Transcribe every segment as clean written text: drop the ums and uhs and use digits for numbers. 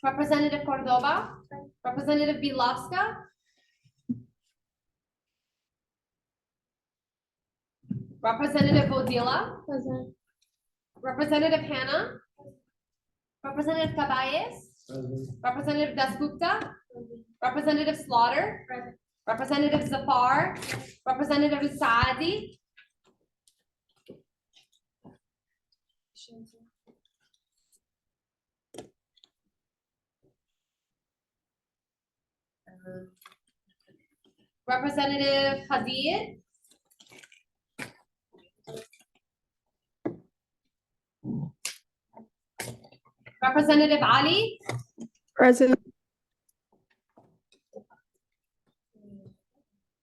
Representative Cordoba, Representative Bilovska, Representative Vodila, Present. Representative Hannah, Representative Caballes, Representative Dasgupta, Representative Slaughter, Representative Zafar, Representative Saadi, Representative Hadid, Representative Ali, Present.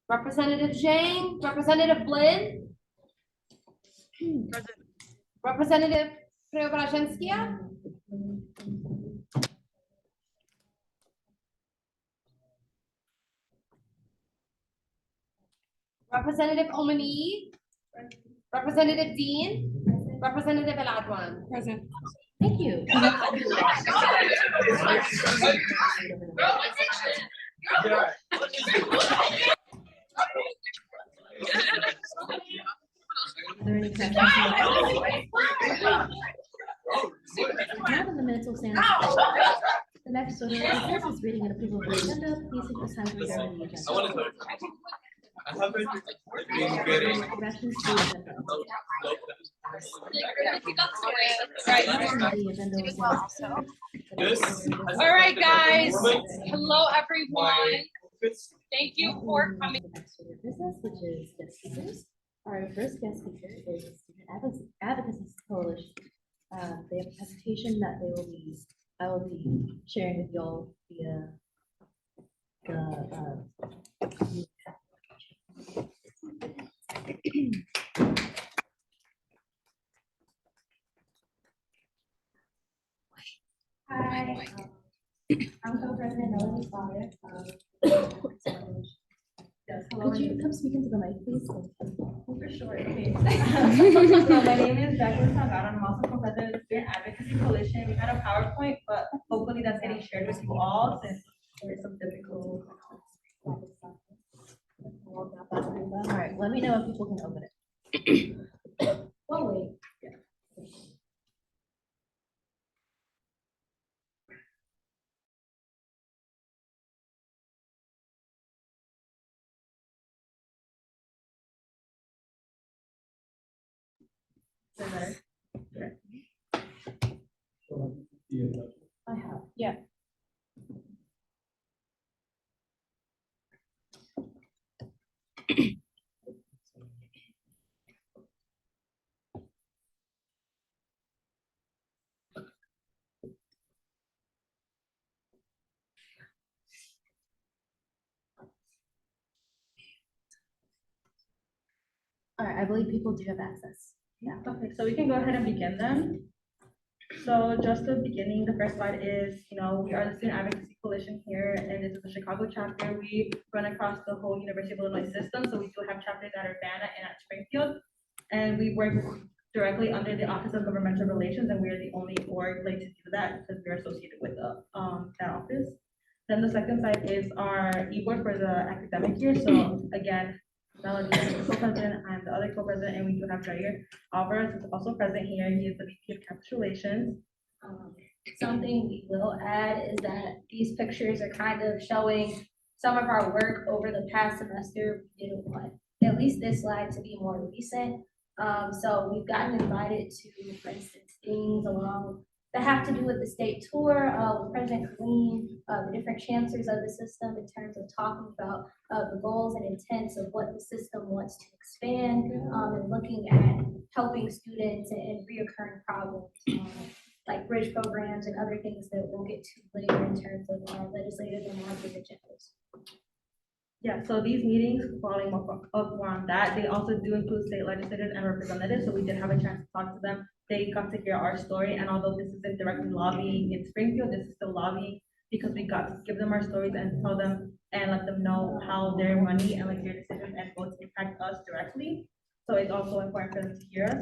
Representative Zhang, Representative Blinn, Representative Preobrazhenskia, Representative Omani, Representative Dean, Representative El Adwan. Present. Thank you. Now that the minutes will stand. The next order of business is reading and approval of the agenda. Please take this time to read over the agenda. Corrections to the agenda. The agenda will stand. All right, guys. Hello, everyone. Thank you for coming. The next order of business, which is guest speakers. Our first guest speaker is the Student Advocacy Coalition. They have a presentation that I will be sharing with y'all via the Hi, I'm co-president Melanie Slaughter. Yes, hello. Could you come speak into the mic, please? For sure. Okay. So my name is Jacqueline Salgado. I'm also co-president of the Student Advocacy Coalition. We had a PowerPoint, but hopefully that's getting shared with you all since there's some difficult. All right, let me know if people can open it. Oh, wait. I have. Yeah. All right, I believe people do have access. Yeah, okay, so we can go ahead and begin then. So just the beginning, the first slide is, we are the Student Advocacy Coalition here, and this is the Chicago chapter. We run across the whole University of Illinois system, so we do have chapters at Urbana and at Springfield. And we work directly under the Office of Governmental Relations, and we are the only org like to do that because we're associated with the, that office. Then the second side is our e-board for the academic year. So again, Melody is the co-president, I'm the other co-president, and we do have Jair Alvarez who's also present here. He is the VP of Campus Relations. Something we will add is that these pictures are kind of showing some of our work over the past semester. We didn't want at least this slide to be more recent. So we've gotten invited to, for instance, things along that have to do with the state tour with President Kareem, the different chancellors of the system in terms of talking about the goals and intents of what the system wants to expand, and looking at helping students and reoccurring problems like bridge programs and other things that we'll get to later in terms of legislative and market agendas. Yeah, so these meetings following up on that, they also do include state legislators and representatives. So we did have a chance to talk to them. They got to hear our story, and although this isn't directly lobbying in Springfield, this is still lobbying because we got to give them our stories and tell them and let them know how their money and like their decisions and votes impact us directly. So it's also important for them to hear us.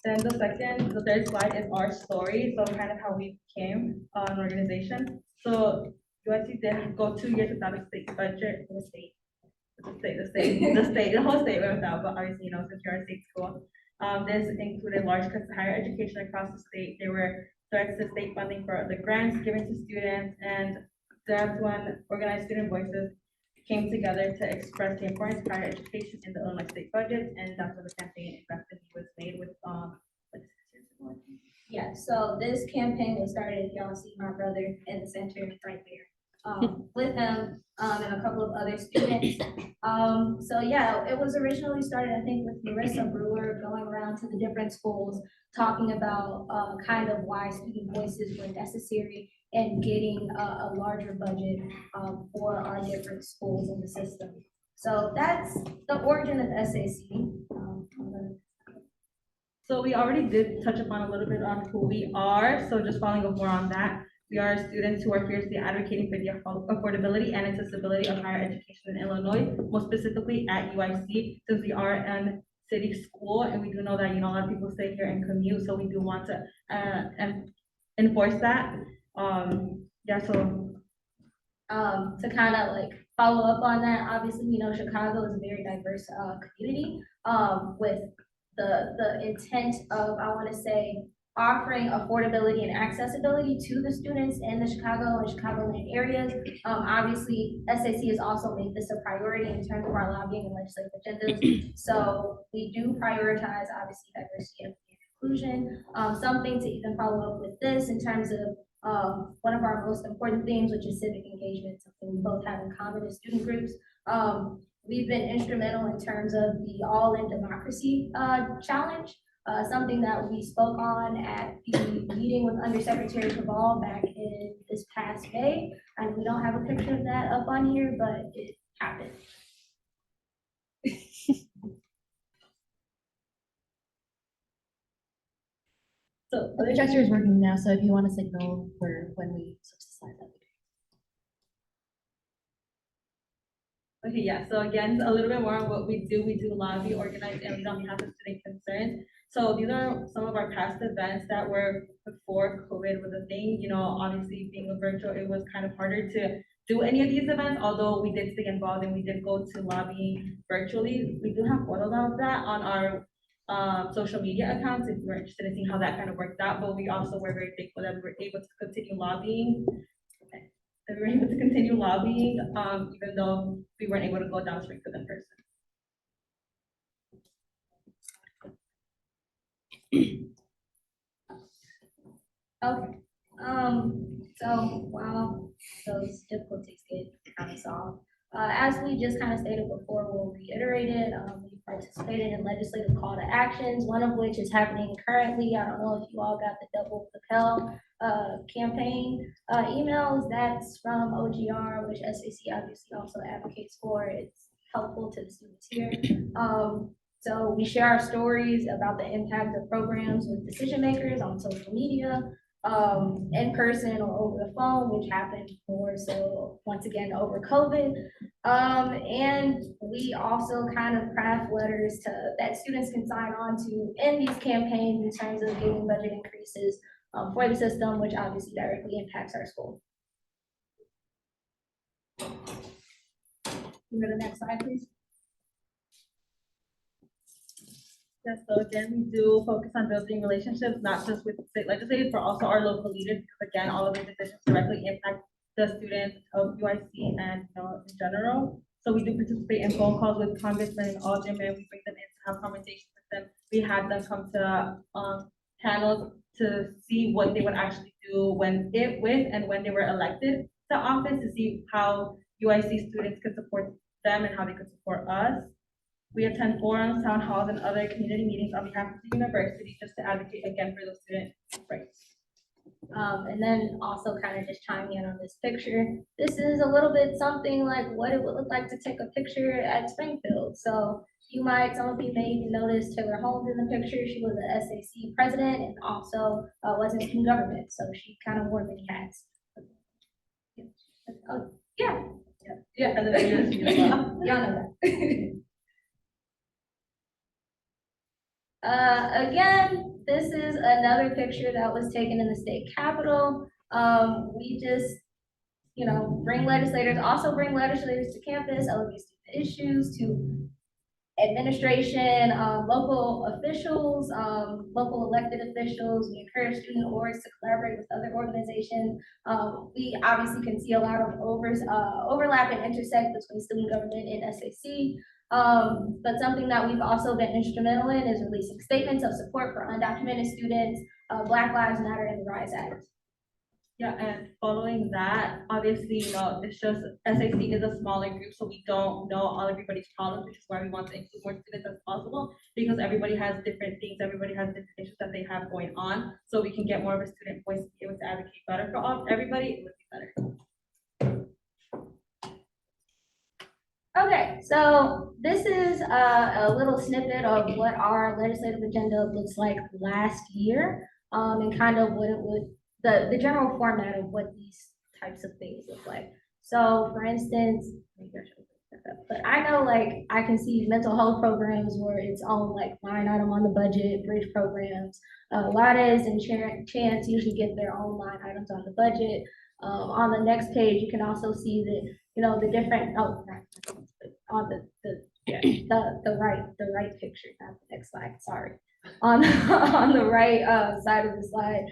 Then the third slide is our story, so kind of how we became an organization. So USC did go 2 years without a state budget, the whole state went without, but obviously, since you're a state school. This included large cuts to higher education across the state. There were threats to state funding for the grants given to students, and that's when organized student voices came together to express the importance of higher education in the Illinois state budget, and that's when the campaign effectively was made with, like 6 years ago, I think. Yeah, so this campaign was started, if y'all see my brother in the center right there, with him, and a couple of other students. So yeah, it was originally started, I think, with Marissa Brewer going around to the different schools, talking about, kind of why student voices were necessary and getting a larger budget, for our different schools in the system. So that's the origin of SAC. I'm gonna- So we already did touch upon a little bit on who we are, so just following up more on that. We are students who are fiercely advocating for the affordability and accessibility of higher education in Illinois, most specifically at UIC, since we are a city school, and we do know that, a lot of people stay here and commute, so we do want to, enforce that. Yeah, so, to kind of like follow up on that, obviously, Chicago is a very diverse, community, with the intent of, I want to say, offering affordability and accessibility to the students in the Chicago and Chicagoland areas. Obviously, SAC has also made this a priority in terms of our lobbying and legislative agendas. So we do prioritize, obviously, diversity and inclusion. Something to even follow up with this in terms of one of our most important themes, which is civic engagement, something we both have in common as student groups. We've been instrumental in terms of the All in Democracy challenge, something that we spoke on at the meeting with Undersecretary Cabal back in this past May. And we don't have a picture of that up on here, but it happened. So the projector is working now, so if you want to signal for when we switch the slide, that'd be great. okay, yeah, so again, a little bit more on what we do. We do lobby, organize, and lead on behalf of student concerns. So these are some of our past events that were before COVID was a thing. Obviously being a virtual, it was kind of harder to do any of these events, although we did stay involved and we did go to lobbying virtually. We do have photos of that on our social media accounts if you're interested in seeing how that kind of worked out, but we also were very thankful that we were able to continue lobbying. That we were able to continue lobbying, even though we weren't able to go down Springfield in person. Okay, so while those difficulties get kind of solved, as we just kind of stated before, we'll reiterate it. We participated in legislative call to actions, one of which is happening currently. I don't know if you all got the double lapel campaign emails. That's from OGR, which SAC obviously also advocates for. It's helpful to the students here. So we share our stories about the impact of programs with decision makers on social media, in person or over the phone, which happened more so once again over COVID. And we also kind of craft letters that students can sign on to in these campaigns in terms of getting budget increases for the system, which obviously directly impacts our school. Can we go to the next slide, please? Yes, so again, we do focus on building relationships, not just with state legislators, but also our local leaders, because again, all of these decisions directly impact the students of UIC and in general. So we do participate in phone calls with congressmen and aldermen. We bring them in to have conversations with them. We had them come to panels to see what they would actually do when they were elected to office, to see how UIC students could support them and how they could support us. We attend forums, town halls, and other community meetings on behalf of the university just to advocate again for those student rights. And then also kind of just chiming in on this picture. This is a little bit something like what it would look like to take a picture at Springfield. So some of you may even notice Taylor Holmes in the picture. She was the SAC president and also was in student government. So she kind of wore many hats. Oh, yeah. Yeah, and then Y'all know that. Again, this is another picture that was taken in the state capitol. We just, bring legislators, also bring legislators to campus, elevate student issues to administration, local officials, local elected officials. We encourage student orgs to collaborate with other organizations. We obviously can see a lot of overlap and intersect between student government and SAC. But something that we've also been instrumental in is releasing statements of support for undocumented students, Black Lives Matter, and the RISE Act. Yeah, and following that, obviously, it's just SAC is a smaller group, so we don't know all everybody's problems, which is why we want to include more students as possible, because everybody has different things, everybody has different issues that they have going on, so we can get more of a student voice to be able to advocate better for everybody, it would be better. Okay, so this is a little snippet of what our legislative agenda looks like last year, and kind of what it would, the general format of what these types of things look like. So for instance, but I know like I can see mental health programs where it's all like line item on the budget, bridge programs. Lattes and Chance usually get their own line items on the budget. On the next page, you can also see that, the different, on the right picture, not the next slide, sorry. On the right side of the slide,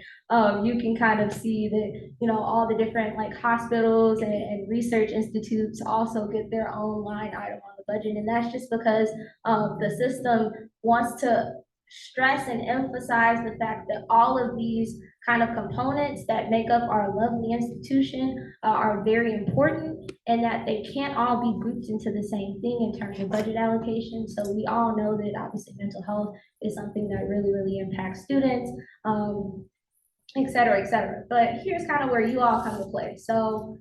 you can kind of see that, all the different like hospitals and research institutes also get their own line item on the budget. And that's just because the system wants to stress and emphasize the fact that all of these kind of components that make up our lovely institution are very important, and that they can't all be grouped into the same thing in terms of budget allocation. So we all know that obviously mental health is something that really, really impacts students, et cetera, et cetera. But here's kind of where you all come to play. So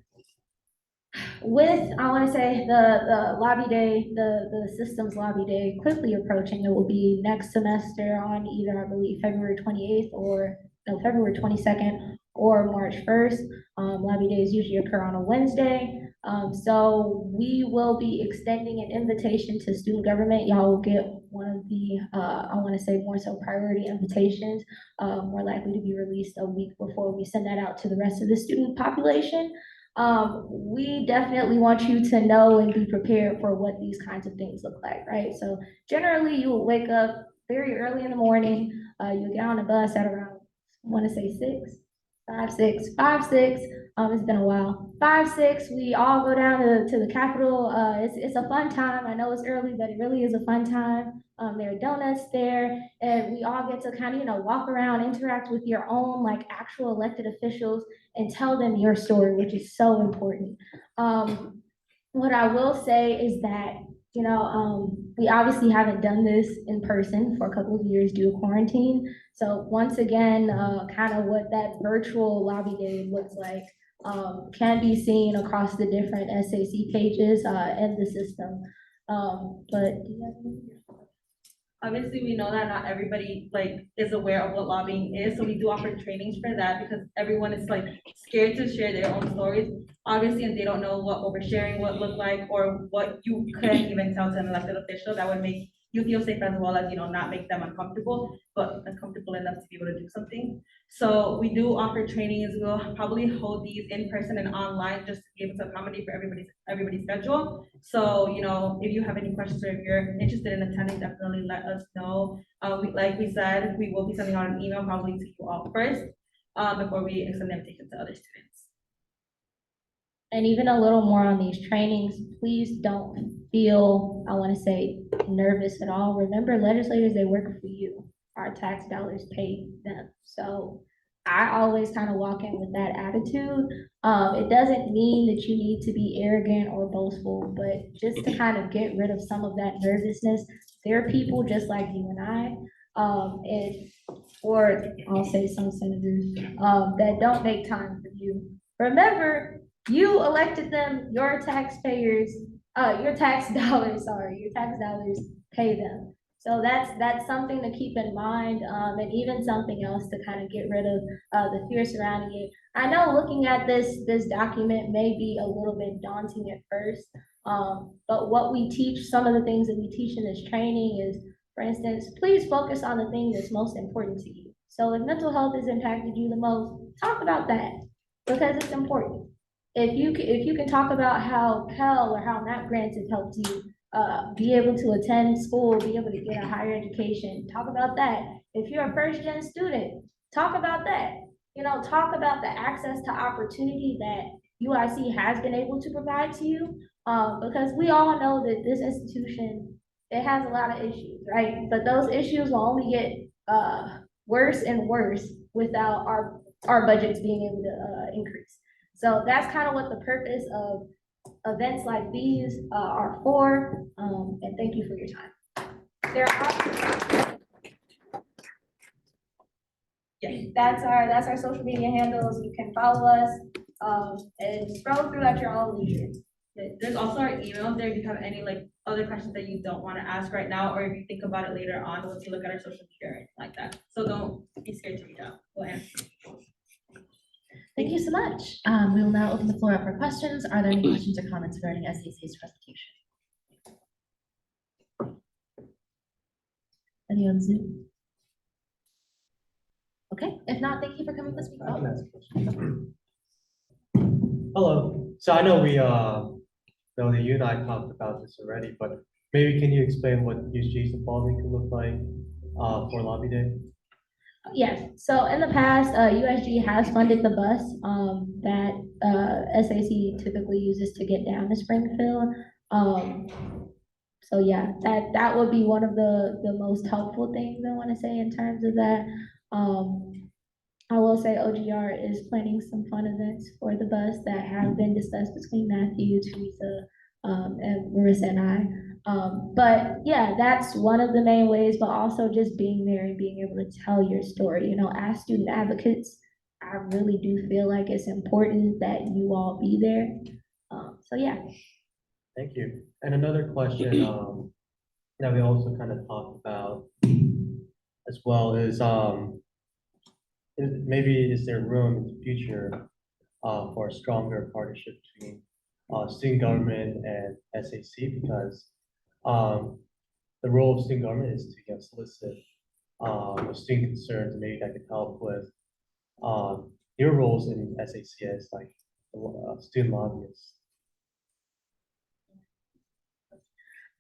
with, I want to say, the lobby day, the systems lobby day quickly approaching, it will be next semester on either, I believe, February 28th or no, February 22nd or March 1st. Lobby days usually occur on a Wednesday. So we will be extending an invitation to student government. Y'all will get one of the, I want to say more so priority invitations, more likely to be released a week before we send that out to the rest of the student population. We definitely want you to know and be prepared for what these kinds of things look like, right? So generally you will wake up very early in the morning, you'll get on a bus at around, I want to say 6, 5, 6, 5, 6. It's been a while. 5, 6, we all go down to the Capitol. It's a fun time. I know it's early, but it really is a fun time. There are donuts there, and we all get to kind of, walk around, interact with your own like actual elected officials and tell them your story, which is so important. What I will say is that, we obviously haven't done this in person for a couple of years due to quarantine. So once again, kind of what that virtual lobby day looks like can be seen across the different SAC pages in the system. But obviously, we know that not everybody is aware of what lobbying is, so we do offer trainings for that because everyone is scared to share their own stories. Obviously, and they don't know what oversharing would look like or what you couldn't even tell to an elected official that would make you feel safe as well as, not make them uncomfortable, but uncomfortable enough to be able to do something. So we do offer trainings. We'll probably hold these in person and online just to be able to accommodate for everybody's schedule. So, if you have any questions or if you're interested in attending, definitely let us know. Like we said, we will be sending out an email probably to you all first before we extend the invitation to other students. And even a little more on these trainings, please don't feel, I want to say, nervous at all. Remember, legislators, they work for you. Our tax dollars pay them. So I always kind of walk in with that attitude. It doesn't mean that you need to be arrogant or boastful, but just to kind of get rid of some of that nervousness. There are people just like you and I, or I'll say some senators, that don't make time for you. Remember, you elected them, your taxpayers, your tax dollars pay them. So that's something to keep in mind, and even something else to kind of get rid of the fear surrounding it. I know looking at this document may be a little bit daunting at first, but what we teach, some of the things that we teach in this training is For instance, please focus on the thing that's most important to you. So if mental health has impacted you the most, talk about that because it's important. If you can talk about how Pell or how MAP grants have helped you be able to attend school, be able to get a higher education, talk about that. If you're a first gen student, talk about that. You know, talk about the access to opportunity that UIC has been able to provide to you. Because we all know that this institution, it has a lot of issues, right? But those issues will only get worse and worse without our budgets being able to increase. So that's kind of what the purpose of events like these are for. And thank you for your time. There are. Yeah, that's our social media handles. You can follow us and scroll through at your own leisure. There's also our email there if you have any like other questions that you don't want to ask right now, or if you think about it later on once you look at our social media or anything like that. So don't be scared to reach out. We'll answer. Thank you so much. We will now open the floor up for questions. Are there any questions or comments regarding SAC's presentation? Any on Zoom? Okay, if not, thank you for coming this week. I can ask a question. Hello, so I know that you and I talked about this already, but maybe can you explain what USG's evolving to look like for Lobby Day? Yes, so in the past, USG has funded the bus that SAC typically uses to get down to Springfield. So yeah, that would be one of the most helpful things I want to say in terms of that. I will say OGR is planning some fun events for the bus that have been discussed between Matthew, Teresa, and Marissa and I. But yeah, that's one of the main ways, but also just being there and being able to tell your story. You know, as student advocates, I really do feel like it's important that you all be there. So yeah. Thank you. And another question that we also kind of talked about as well is maybe is there room in the future for a stronger partnership between student government and SAC, because the role of student government is to solicit student concerns, and maybe that could help with your roles in SAC as like student lobbyists.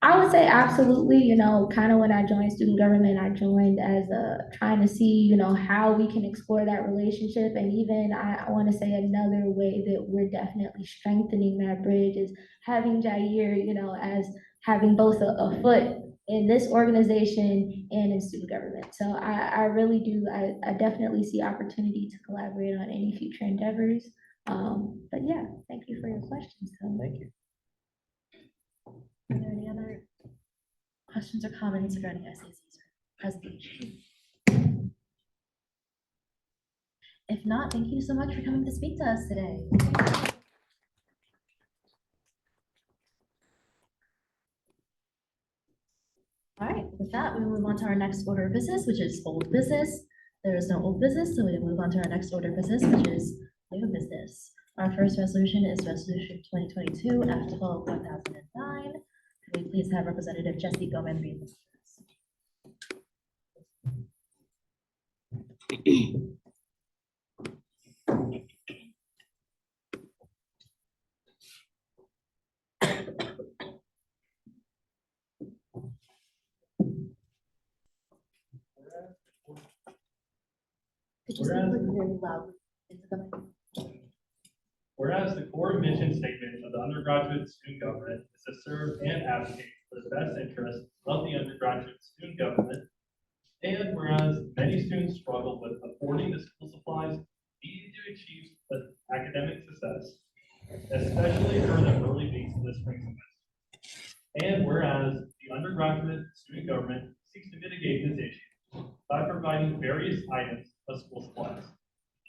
I would say absolutely, you know, kind of when I joined student government, I joined as trying to see, you know, how we can explore that relationship. And even I want to say another way that we're definitely strengthening that bridge is having Jair, you know, as having both a foot in this organization and in student government. So I really do, I definitely see opportunity to collaborate on any future endeavors. But yeah, thank you for your questions. Thank you. Are there any other questions or comments regarding SAC's presentation? If not, thank you so much for coming to speak to us today. All right, with that, we move on to our next order of business, which is old business. There is no old business, so we move on to our next order of business, which is new business. Our first resolution is Resolution 2022 F12-1009. Can we please have Representative Jesse Gomez read this? Could you speak really loud into the mic? Whereas the core mission statement of the undergraduate student government is to serve and advocate for the best interest of the undergraduate student government, and whereas many students struggle with affording the school supplies needed to achieve the academic success, especially during the early weeks of the spring semester. And whereas the undergraduate student government seeks to mitigate this issue by providing various items of school supplies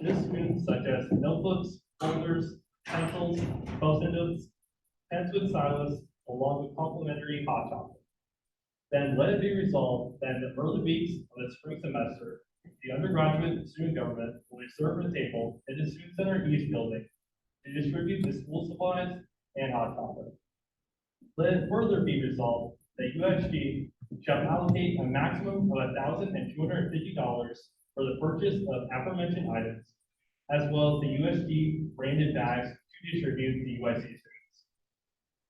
to students, such as notebooks, folders, pencils, post-it notes, pens with stylus, along with complimentary hot chocolate. Then let it be resolved that in the early weeks of the spring semester, the undergraduate student government will reserve a table in the Student Center East building to distribute the school supplies and hot chocolate. Let it further be resolved that USG shall allocate a maximum of $1,250 for the purchase of aforementioned items, as well as the USG branded bags to distribute to UIC students.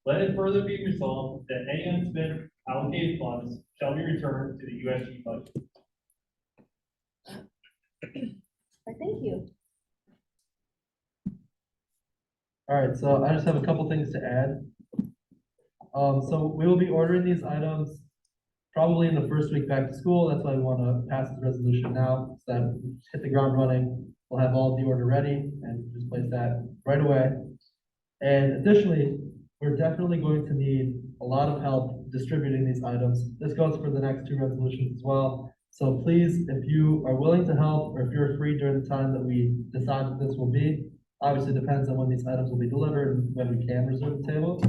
Let it further be resolved that any unspent allocated funds shall be returned to the USG budget. Thank you. All right, so I just have a couple things to add. So we will be ordering these items probably in the first week back to school. That's why we want to pass this resolution now, so that we hit the ground running. We'll have all of the order ready and just place that right away. And additionally, we're definitely going to need a lot of help distributing these items. This goes for the next two resolutions as well. So please, if you are willing to help, or if you're free during the time that we decide that this will be, obviously depends on when these items will be delivered and when we can reserve the table.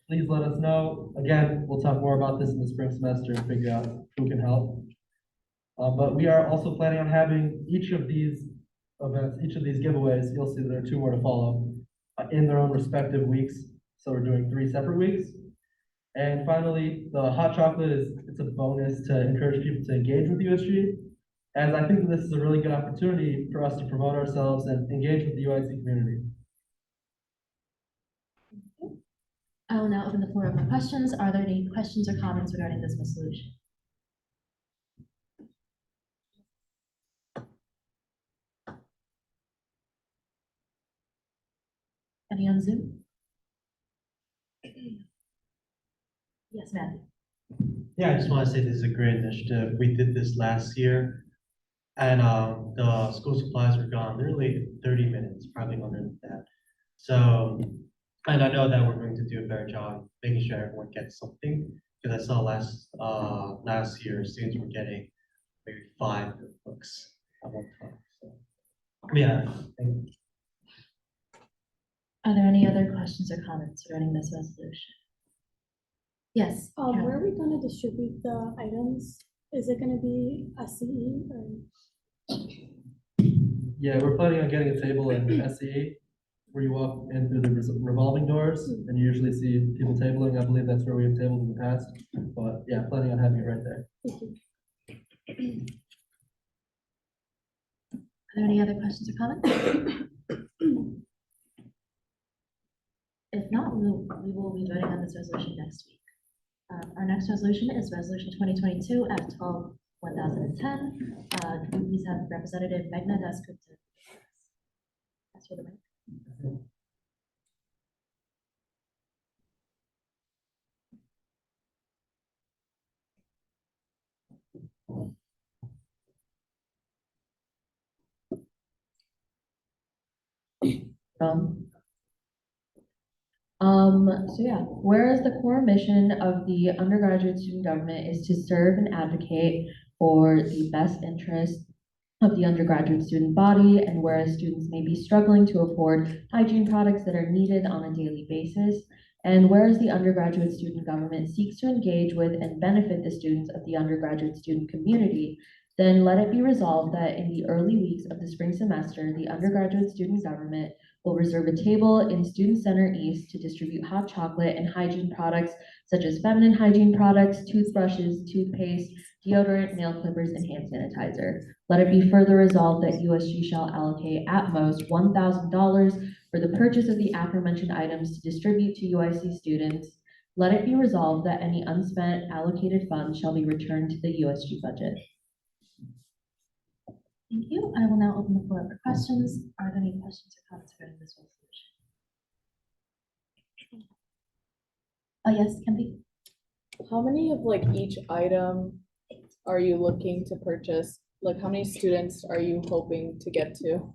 Please let us know. Again, we'll talk more about this in the spring semester and figure out who can help. But we are also planning on having each of these events, each of these giveaways, you'll see there are two more to follow, in their own respective weeks. So we're doing 3 separate weeks. And finally, the hot chocolate it's a bonus to encourage people to engage with USG. As I think that this is a really good opportunity for us to promote ourselves and engage with the UIC community. I will now open the floor up for questions. Are there any questions or comments regarding this resolution? Any on Zoom? Yes, Matthew. Yeah, I just want to say this is a great initiative. We did this last year. And the school supplies were gone literally 30 minutes, probably under that. So, and I know that we're going to do a better job making sure everyone gets something. Because I saw last year, students were getting maybe 5 books at one time. So, yeah, thank you. Are there any other questions or comments regarding this resolution? Yes. Carolyn. Where are we gonna distribute the items? Is it gonna be a CE or? Yeah, we're planning on getting a table in SCE where you walk in through the revolving doors and you usually see people tabling. I believe that's where we have tabled in the past, but yeah, planning on having it right there. Thank you. Are there any other questions or comments? If not, we will be voting on this resolution next week. Our next resolution is Resolution 2022 at 12-1010. Could we please have Representative Meghna Dasgupta? That's for the mic. So yeah, whereas the core mission of the undergraduate student government is to serve and advocate for the best interest of the undergraduate student body, and whereas students may be struggling to afford hygiene products that are needed on a daily basis, and whereas the undergraduate student government seeks to engage with and benefit the students of the undergraduate student community, then let it be resolved that in the early weeks of the spring semester, the undergraduate student government will reserve a table in Student Center East to distribute hot chocolate and hygiene products such as feminine hygiene products, toothbrushes, toothpaste, deodorant, nail clippers, and hand sanitizer. Let it be further resolved that USG shall allocate at most $1,000 for the purchase of the aforementioned items to distribute to UIC students. Let it be resolved that any unspent allocated funds shall be returned to the USG budget. Thank you. I will now open the floor up for questions. Are there any questions or comments regarding this resolution? Yes, Kempi. How many of like each item are you looking to purchase? Like how many students are you hoping to get to?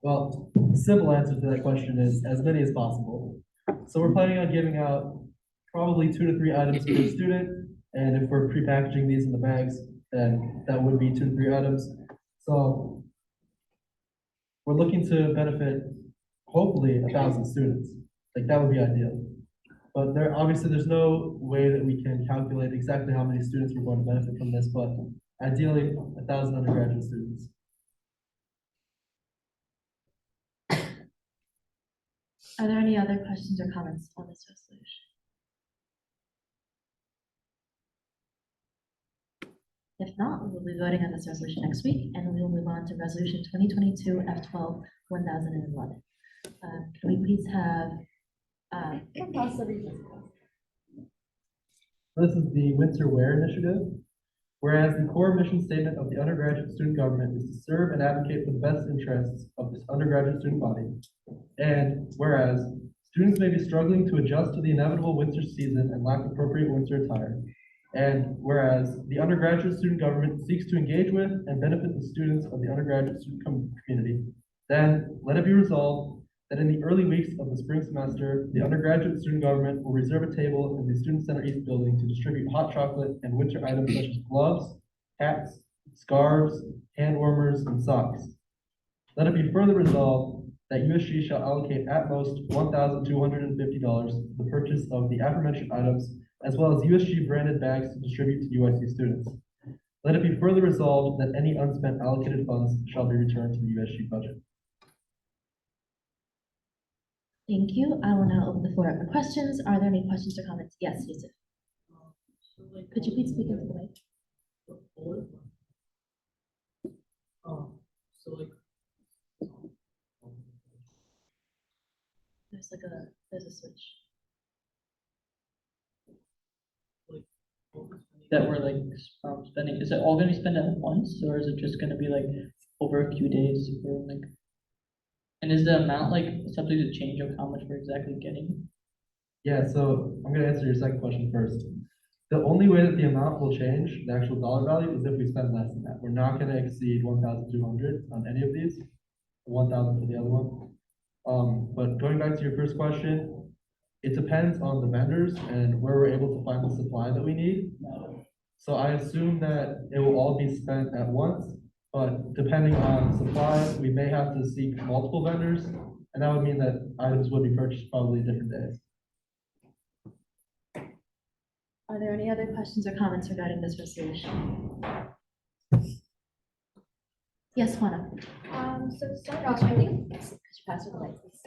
Well, the simple answer to that question is as many as possible. So we're planning on giving out probably 2 to 3 items per student. And if we're pre-packaging these in the bags, then that would be 2 to 3 items. So we're looking to benefit hopefully 1,000 students. Like that would be ideal. But obviously there's no way that we can calculate exactly how many students we're going to benefit from this, but ideally 1,000 undergraduate students. Are there any other questions or comments on this resolution? If not, we will be voting on this resolution next week, and we will move on to resolution 2022 F12 1011. Can we please have, pause the reading. This is the Winter Wear Initiative. Whereas the core mission statement of the undergraduate student government is to serve and advocate for the best interests of this undergraduate student body. And whereas students may be struggling to adjust to the inevitable winter season and lack appropriate winter attire. And whereas the undergraduate student government seeks to engage with and benefit the students of the undergraduate student community, then let it be resolved that in the early weeks of the spring semester, the undergraduate student government will reserve a table in the Student Center East building to distribute hot chocolate and winter items such as gloves, hats, scarves, hand warmers, and socks. Let it be further resolved that USG shall allocate at most $1,250 for the purchase of the aforementioned items, as well as USG branded bags to distribute to UIC students. Let it be further resolved that any unspent allocated funds shall be returned to the USG budget. Thank you. I will now open the floor up for questions. Are there any questions or comments? Yes, Yusuf. Could you please speak into the mic? There's a switch. That we're like spending, is it all gonna be spent at once, or is it just gonna be like over a few days or like? And is the amount like subject to change of how much we're exactly getting? Yeah, so I'm gonna answer your second question first. The only way that the amount will change, the actual dollar value, is if we spend less than that. We're not gonna exceed 1,200 on any of these, 1,000 for the other one. But going back to your first question, it depends on the vendors and where we're able to find the supply that we need. So I assume that it will all be spent at once, but depending on supply, we may have to seek multiple vendors, and that would mean that items would be purchased probably different days. Are there any other questions or comments regarding this resolution? Yes, Juana. So to start off, I think Could you pass her the mic, please?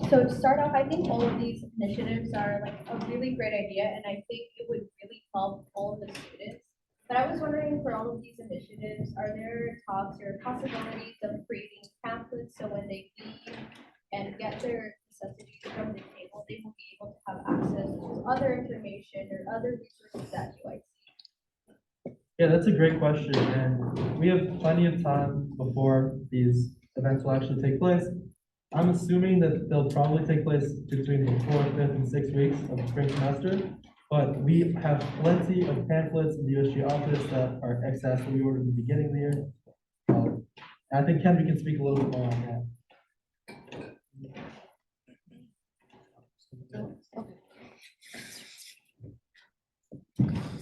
So to start off, I think all of these initiatives are like a really great idea, and I think it would really help all of the students. But I was wondering, for all of these initiatives, are there talks or possibilities of creating pamphlets so when they leave and get their necessities from the table, they will be able to have access to other information or other resources at UIC? Yeah, that's a great question, and we have plenty of time before these events will actually take place. I'm assuming that they'll probably take place between the 4th, 5th, and 6th weeks of the spring semester, but we have plenty of pamphlets in the USG office that are excess that we ordered at the beginning of the year. I think Ken, we can speak a little bit more on that.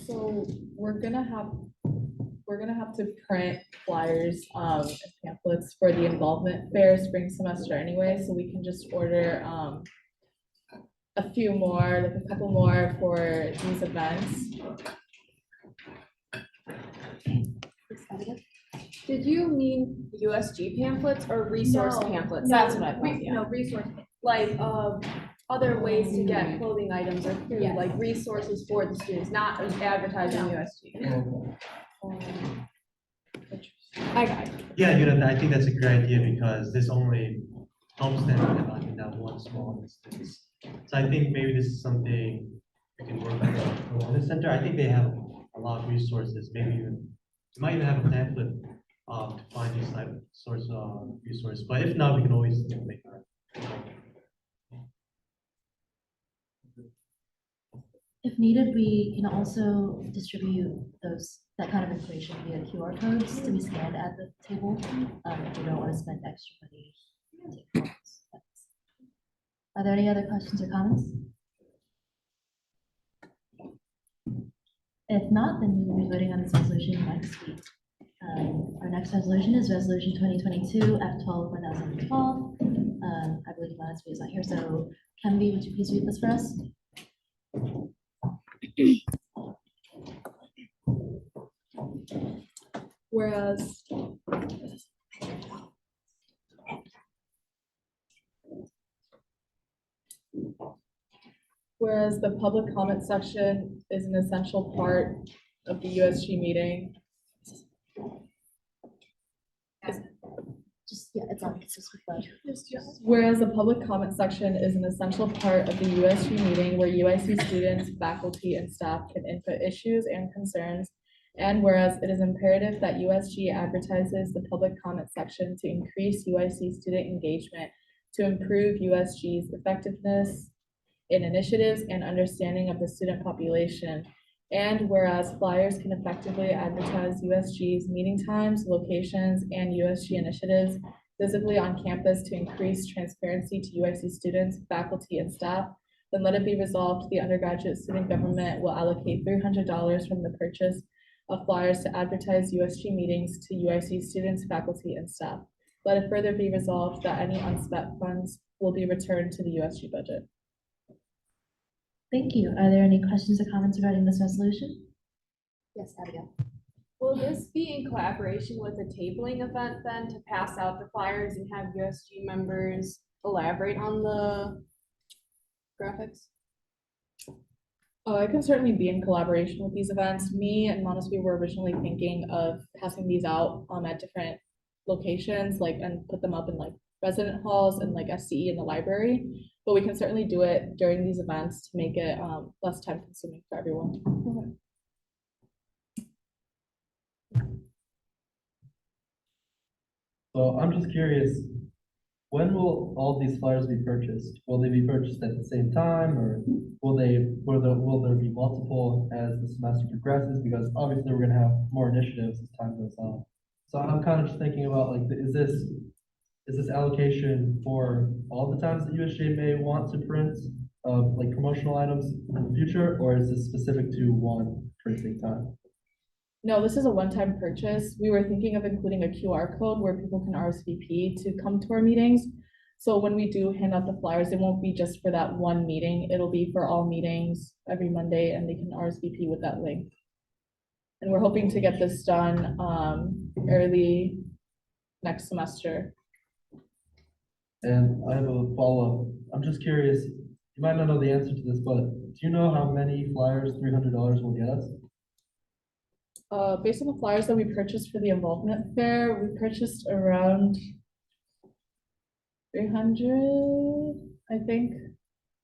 So we're gonna have to print flyers, and pamphlets for the involvement fair spring semester anyway, so we can just order, a few more, like a couple more for these events. Did you mean USG pamphlets or resource No, pamphlets? no, That's what I thought, yeah. No, resource. Like, other ways to get clothing items or food, Yes. like resources for the students, not advertising USG. I got it. Yeah, I think that's a great idea because this only helps them in that one small instance. So I think maybe this is something we can work on the wellness center. I think they have a lot of resources, maybe even, you might even have a pamphlet to find these type of sorts of resources, but if not, we can always make that. If needed, we can also distribute that kind of information via QR codes to be scanned at the table, if you don't want to spend extra money. to take photos. Are there any other questions or comments? If not, then we will be voting on this resolution next week. Our next resolution is resolution 2022 F12-1012. I believe Manasvi is not here, so Kennedy, would you please read this for us? Whereas Whereas the public comment section is an essential part of the USG meeting. Just, yeah, it's on, it's just with that. Whereas the public comment section is an essential part of the USG meeting where UIC students, faculty, and staff can input issues and concerns. And whereas it is imperative that USG advertises the public comment section to increase UIC student engagement to improve USG's effectiveness in initiatives and understanding of the student population. And whereas flyers can effectively advertise USG's meeting times, locations, and USG initiatives visibly on campus to increase transparency to UIC students, faculty, and staff, then let it be resolved the undergraduate student government will allocate $300 from the purchase of flyers to advertise USG meetings to UIC students, faculty, and staff. Let it further be resolved that any unspent funds will be returned to the USG budget. Thank you. Are there any questions or comments regarding this resolution? Yes, Abigail. Will this be in collaboration with a tabling event then to pass out the flyers and have USG members elaborate on the graphics? It can certainly be in collaboration with these events. Me and Montesquieu were originally thinking of passing these out at different locations, like, and put them up in like resident halls and like SCE in the library. But we can certainly do it during these events to make it less time consuming for everyone. So I'm just curious, when will all these flyers be purchased? Will they be purchased at the same time, or will there be multiple as the semester progresses? Because obviously we're gonna have more initiatives as time goes on. So I'm kind of just thinking about like, is this allocation for all the times that USJ may want to print like promotional items in the future, or is this specific to one printing time? No, this is a one-time purchase. We were thinking of including a QR code where people can RSVP to come to our meetings. So when we do hand out the flyers, it won't be just for that one meeting. It'll be for all meetings every Monday, and they can RSVP with that link. And we're hoping to get this done early next semester. And I have a follow-up. I'm just curious, you might not know the answer to this, but do you know how many flyers $300 will get us? Based on the flyers that we purchased for the involvement fair, we purchased around 300, I think.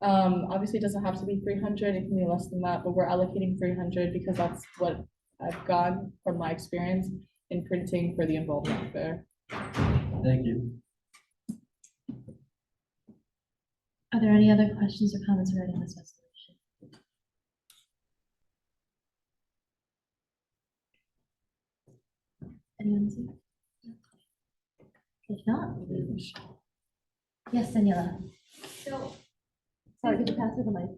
Obviously it doesn't have to be 300, it can be less than that, but we're allocating 300 because that's what I've gotten from my experience in printing for the involvement fair. Thank you. Are there any other questions or comments regarding this resolution? Anyone see? If not, yes, Daniela. So, Sorry, could you pass her the mic?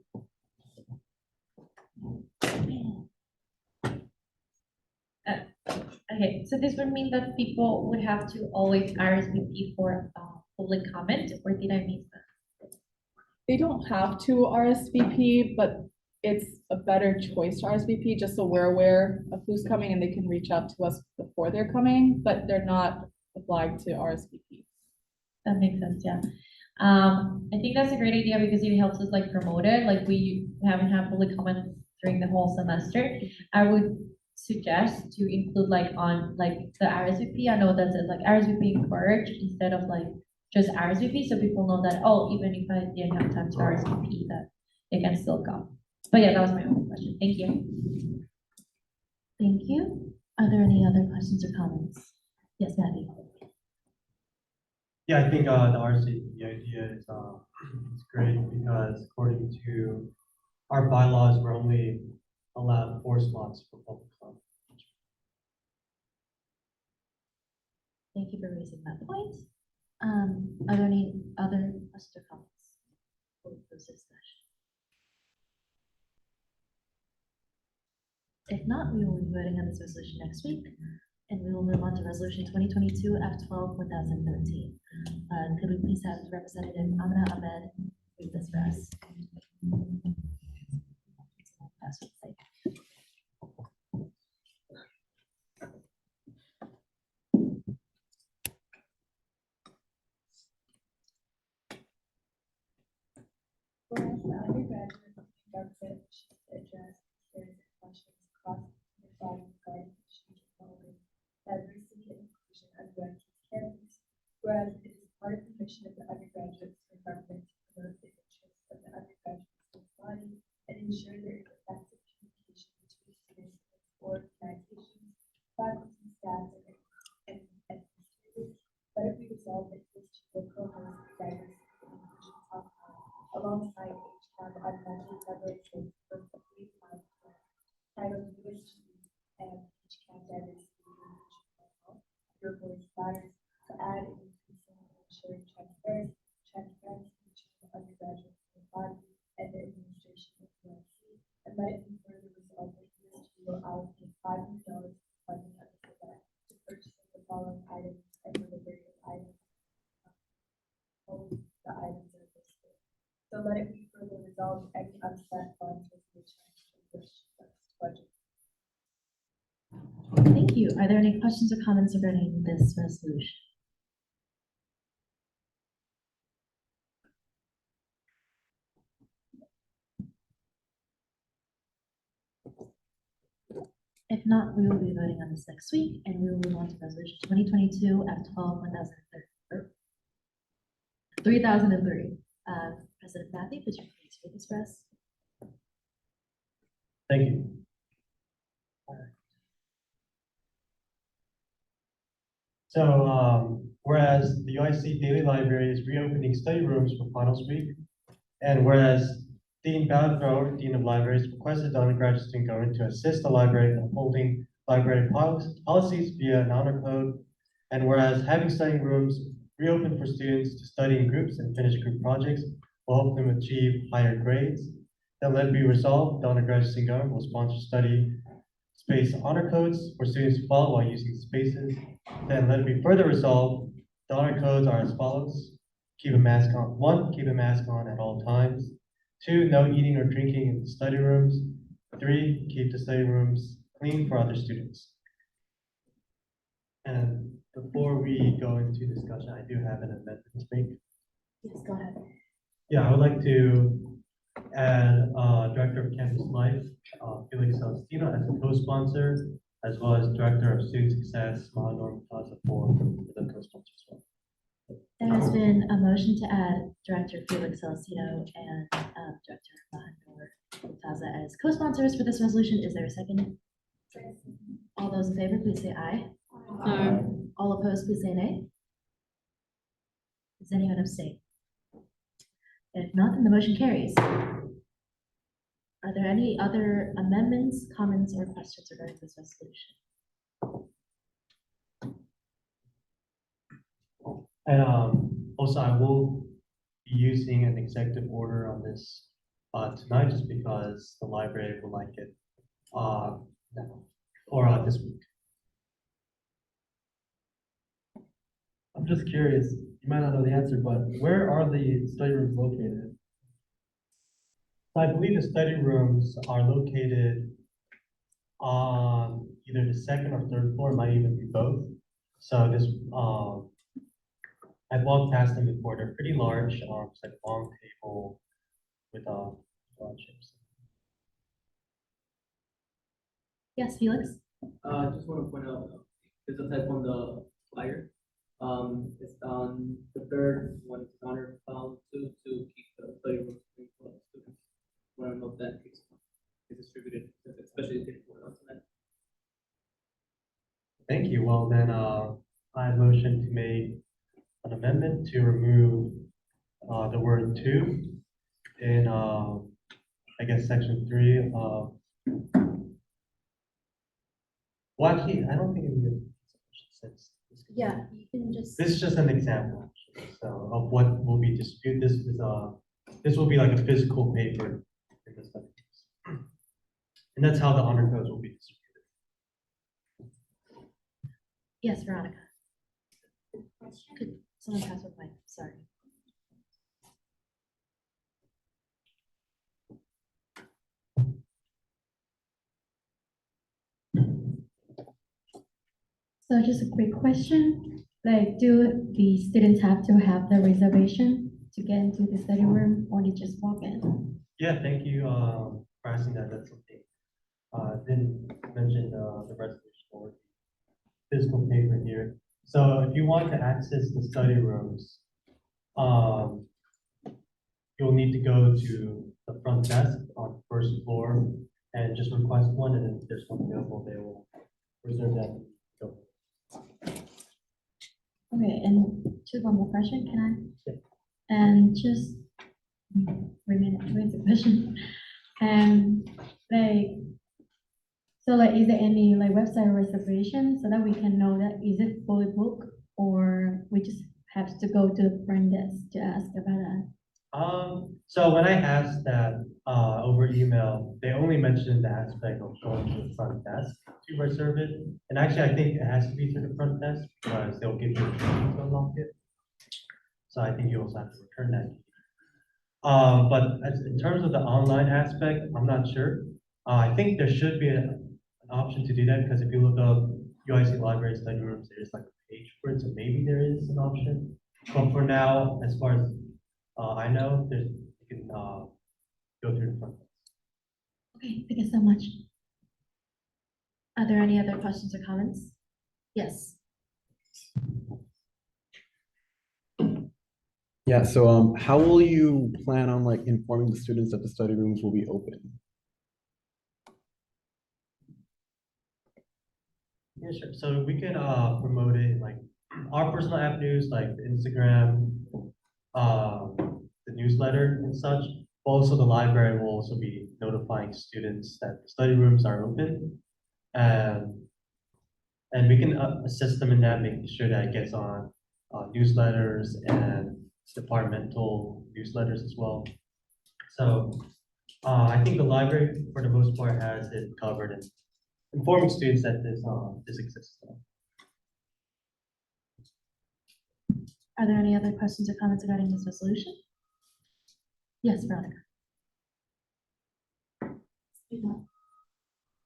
Okay, so this would mean that people would have to always RSVP for public comment, or did I miss that? They don't have to RSVP, but it's a better choice to RSVP, just so we're aware of who's coming and they can reach out to us before they're coming, but they're not obliged to RSVP. That makes sense, yeah. I think that's a great idea because it helps us like promote it, like we haven't had public comment during the whole semester. I would suggest to include like on like the RSVP. I know that says like RSVP encouraged instead of like just RSVP, so people know that, oh, even if I didn't have time to RSVP, that they can still come. But yeah, that was my only question. Thank you. Thank you. Are there any other questions or comments? Yes, Maddie. Yeah, I think the RC, the idea is great because according to our bylaws, we're only allowed 4 slots for public comment. Thank you for raising that point. Are there any other questions or comments? We'll close this session. If not, we will be voting on this resolution next week, and we will move on to resolution 2022 F12/1013. Could we please have Representative Amina Ahmed read this for us? The undergraduate government should address concerns and questions across the flag regarding issues involving diversity and inclusion on USG's campus. Whereas it is part of the mission of the undergraduate student government to promote the interests of the undergraduate student body and ensure there is effective communication between students and organizations, faculty, staff, and students. Let it be resolved that USG will co-host the diversity and inclusion talk alongside HCAM automatically collaborating for a three-month plan titled USG and HCAM Diversity and Inclusion Protocol. Your voice matters to add and increasing and ensuring transparency between the undergraduate student body and the administration of USC. And let it be further resolved that USG will allocate $500 funding of this event to purchasing the following items and delivery of items. All the items are listed. So let it be further resolved, any unspent funds will be returned to the budget. Thank you. Are there any questions or comments regarding this resolution? If not, we will be voting on this next week, and we will move on to resolution 2022 F12 3003. President Matthew, could you please read this for us? Thank you. So, whereas the UIC Daily Library is reopening study rooms for finals week, and whereas Dean Bowdrow, Dean of Libraries, requested the undergraduate student government to assist the library in upholding library policies via an honor code, and whereas having study rooms reopened for students to study in groups and finish group projects will help them achieve higher grades, then let it be resolved, the undergraduate student government will sponsor study space honor codes for students to follow while using spaces. Then let it be further resolved, the honor codes are as follows: keep a mask on. 1, keep a mask on at all times. 2, no eating or drinking in the study rooms. 3, keep the study rooms clean for other students. And before we go into discussion, I do have an amendment to make. Yes, go ahead. Yeah, I would like to add Director of Campus Life, Felix Celestino, as a co-sponsor, as well as Director of Student Success, Norm Plaza, for the co-sponsor as well. There has been a motion to add Director Felix Celestino and Director Mahanor Plaza as co-sponsors for this resolution. Is there a second? All those in favor, please say aye. Aye. All opposed, please say nay. Does anyone abstain? If not, then the motion carries. Are there any other amendments, comments, or questions regarding this resolution? And also, I will be using an executive order on this tonight, just because the library would like it now, or this week. I'm just curious, you might not know the answer, but where are the study rooms located? So I believe the study rooms are located on either the second or third floor, it might even be both. So this, I've walked past them before. They're pretty large. It's like a long table with chairs. Yes, Felix? I just want to point out, there's a type on the flyer. It's on the third one, it's honor to keep the study rooms clean for the students. Want to note that is distributed, especially if it's tonight. Thank you. Well, then, I motion to make an amendment to remove the word "to" in, I guess, section 3 of. Well, actually, I don't think it needs since. Yeah, you can just. This is just an example, so, of what will be distributed. This will be like a physical paper in this study. And that's how the honor codes will be distributed. Yes, Veronica. Could someone pass with mic? Sorry. So just a quick question, like, do the students have to have the reservation to get into the study room, or they just walk in? Yeah, thank you, for asking that. That's something, didn't mention, the resolution or the physical paper here. So if you want to access the study rooms, um, you'll need to go to the front desk on the first floor and just request one, and if there's one available, they will reserve that. Go. Okay, and just one more question, can I? And just, wait a question. And like, so like, is there any like website reservation so that we can know that is it fully booked or we just have to go to the front desk to ask about that? So when I asked that, over email, they only mentioned the aspect of going to the front desk to reserve it. And actually, I think it has to be to the front desk because they'll give you a key to unlock it. So I think you also have to return that key. But in terms of the online aspect, I'm not sure. I think there should be an option to do that because if you look up UIC library study rooms, there's like a page for it, so maybe there is an option. But for now, as far as I know, you can go through the front. Okay, thank you so much. Are there any other questions or comments? Yes. Yeah, so how will you plan on like informing the students that the study rooms will be open? Yeah, sure. So we can promote it in like our personal avenues like the Instagram, the newsletter and such. Also, the library will also be notifying students that the study rooms are open. And we can assist them in that, making sure that it gets on newsletters and departmental newsletters as well. So I think the library, for the most part, has it covered and informing students that this exists. Are there any other questions or comments regarding this resolution? Yes, Veronica.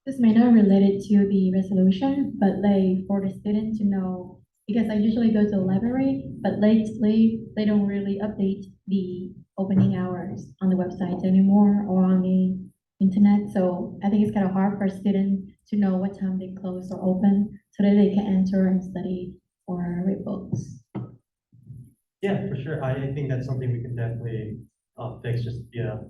This may not relate to the resolution, but like for the student to know, because I usually go to the library, but lately they don't really update the opening hours on the website anymore or on the internet. So I think it's kind of hard for a student to know what time they close or open so that they can enter and study or read books. Yeah, for sure. I think that's something we can definitely fix just via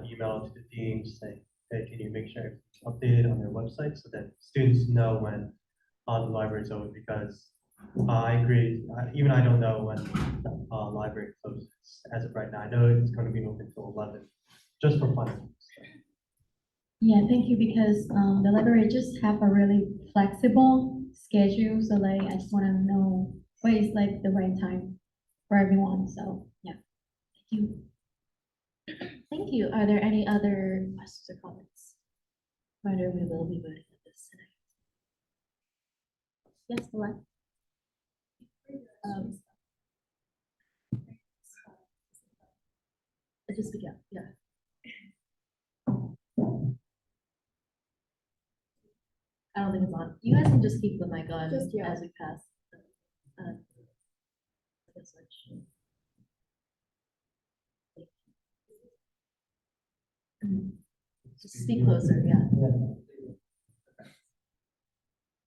email to the dean, saying, hey, can you make sure it's updated on their website so that students know when the library is open? Because I agree, even I don't know when the library closes as of right now. I know it's going to be open till 11, just for fun. Yeah, thank you, because the library just have a really flexible schedule, so like, I just wanna know what is like the right time for everyone, so, yeah. Thank you. Thank you. Are there any other questions or comments? Whether we will be voting on this tonight. Yes, the line. Just speak up, yeah. I don't think it's on. You guys can just keep the mic on Just, yeah. as we pass. The switch. Just speak closer, yeah.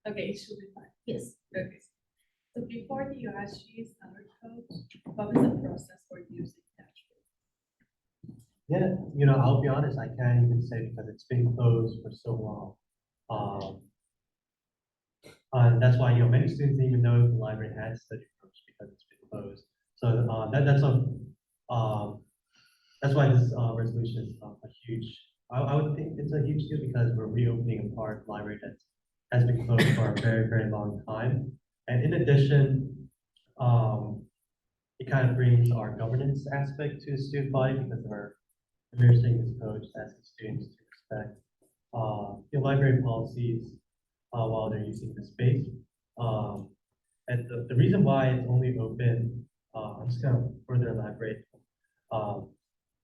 Okay, it should be fine. Yes. Okay. So before the USG summer coach, what was the process for using that? Yeah, I'll be honest, I can't even say because it's been closed for so long. And that's why, many students didn't even know the library had study rooms because it's been closed. So that's why this resolution is a huge, I would think it's a huge deal because we're reopening a part of the library that has been closed for a very, very long time. And in addition, it kind of brings our governance aspect to the student body because we're seeing this coach asking students to respect the library policies while they're using the space. And the reason why it's only open, I'm just gonna further elaborate.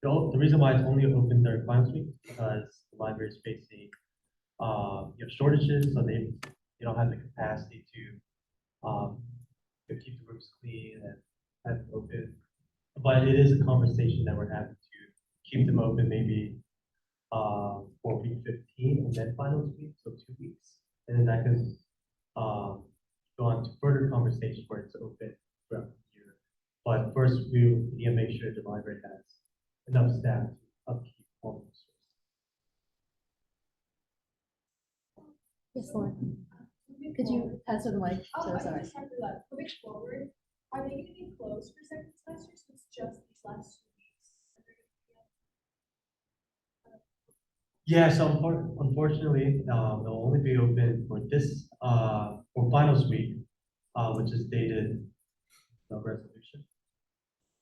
The reason why it's only open during finals week is because the library is facing shortages, so they don't have the capacity to keep the rooms clean and have it open. But it is a conversation that we're having to keep them open maybe for week 15 and then finals week, so 2 weeks. And then that can go on to further conversations where it's open throughout the year. But first, we need to make sure the library has enough staff to upkeep all the resources. Yes, Lauren. Could you pass her the mic? So sorry. Moving forward, are they gonna be closed for second semester since just these last 2 weeks? Yeah, so unfortunately, they'll only be open for this, for finals week, which is dated, the resolution,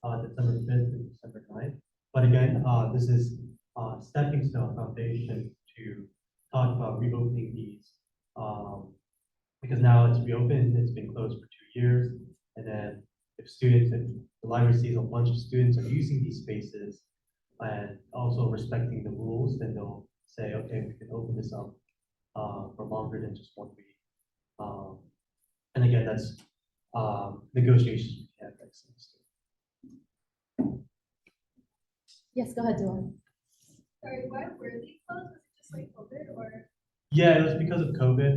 December 5th to December 9th. But again, this is stepping stone foundation to talk about reopening these, because now it's reopened, it's been closed for 2 years, and then if the library sees a bunch of students are using these spaces and also respecting the rules, then they'll say, okay, we can open this up for longer than just 1 week. And again, that's negotiations we have next semester. Yes, go ahead, Dylan. Sorry, why were they closed? Was it just like COVID or? Yeah, it was because of COVID.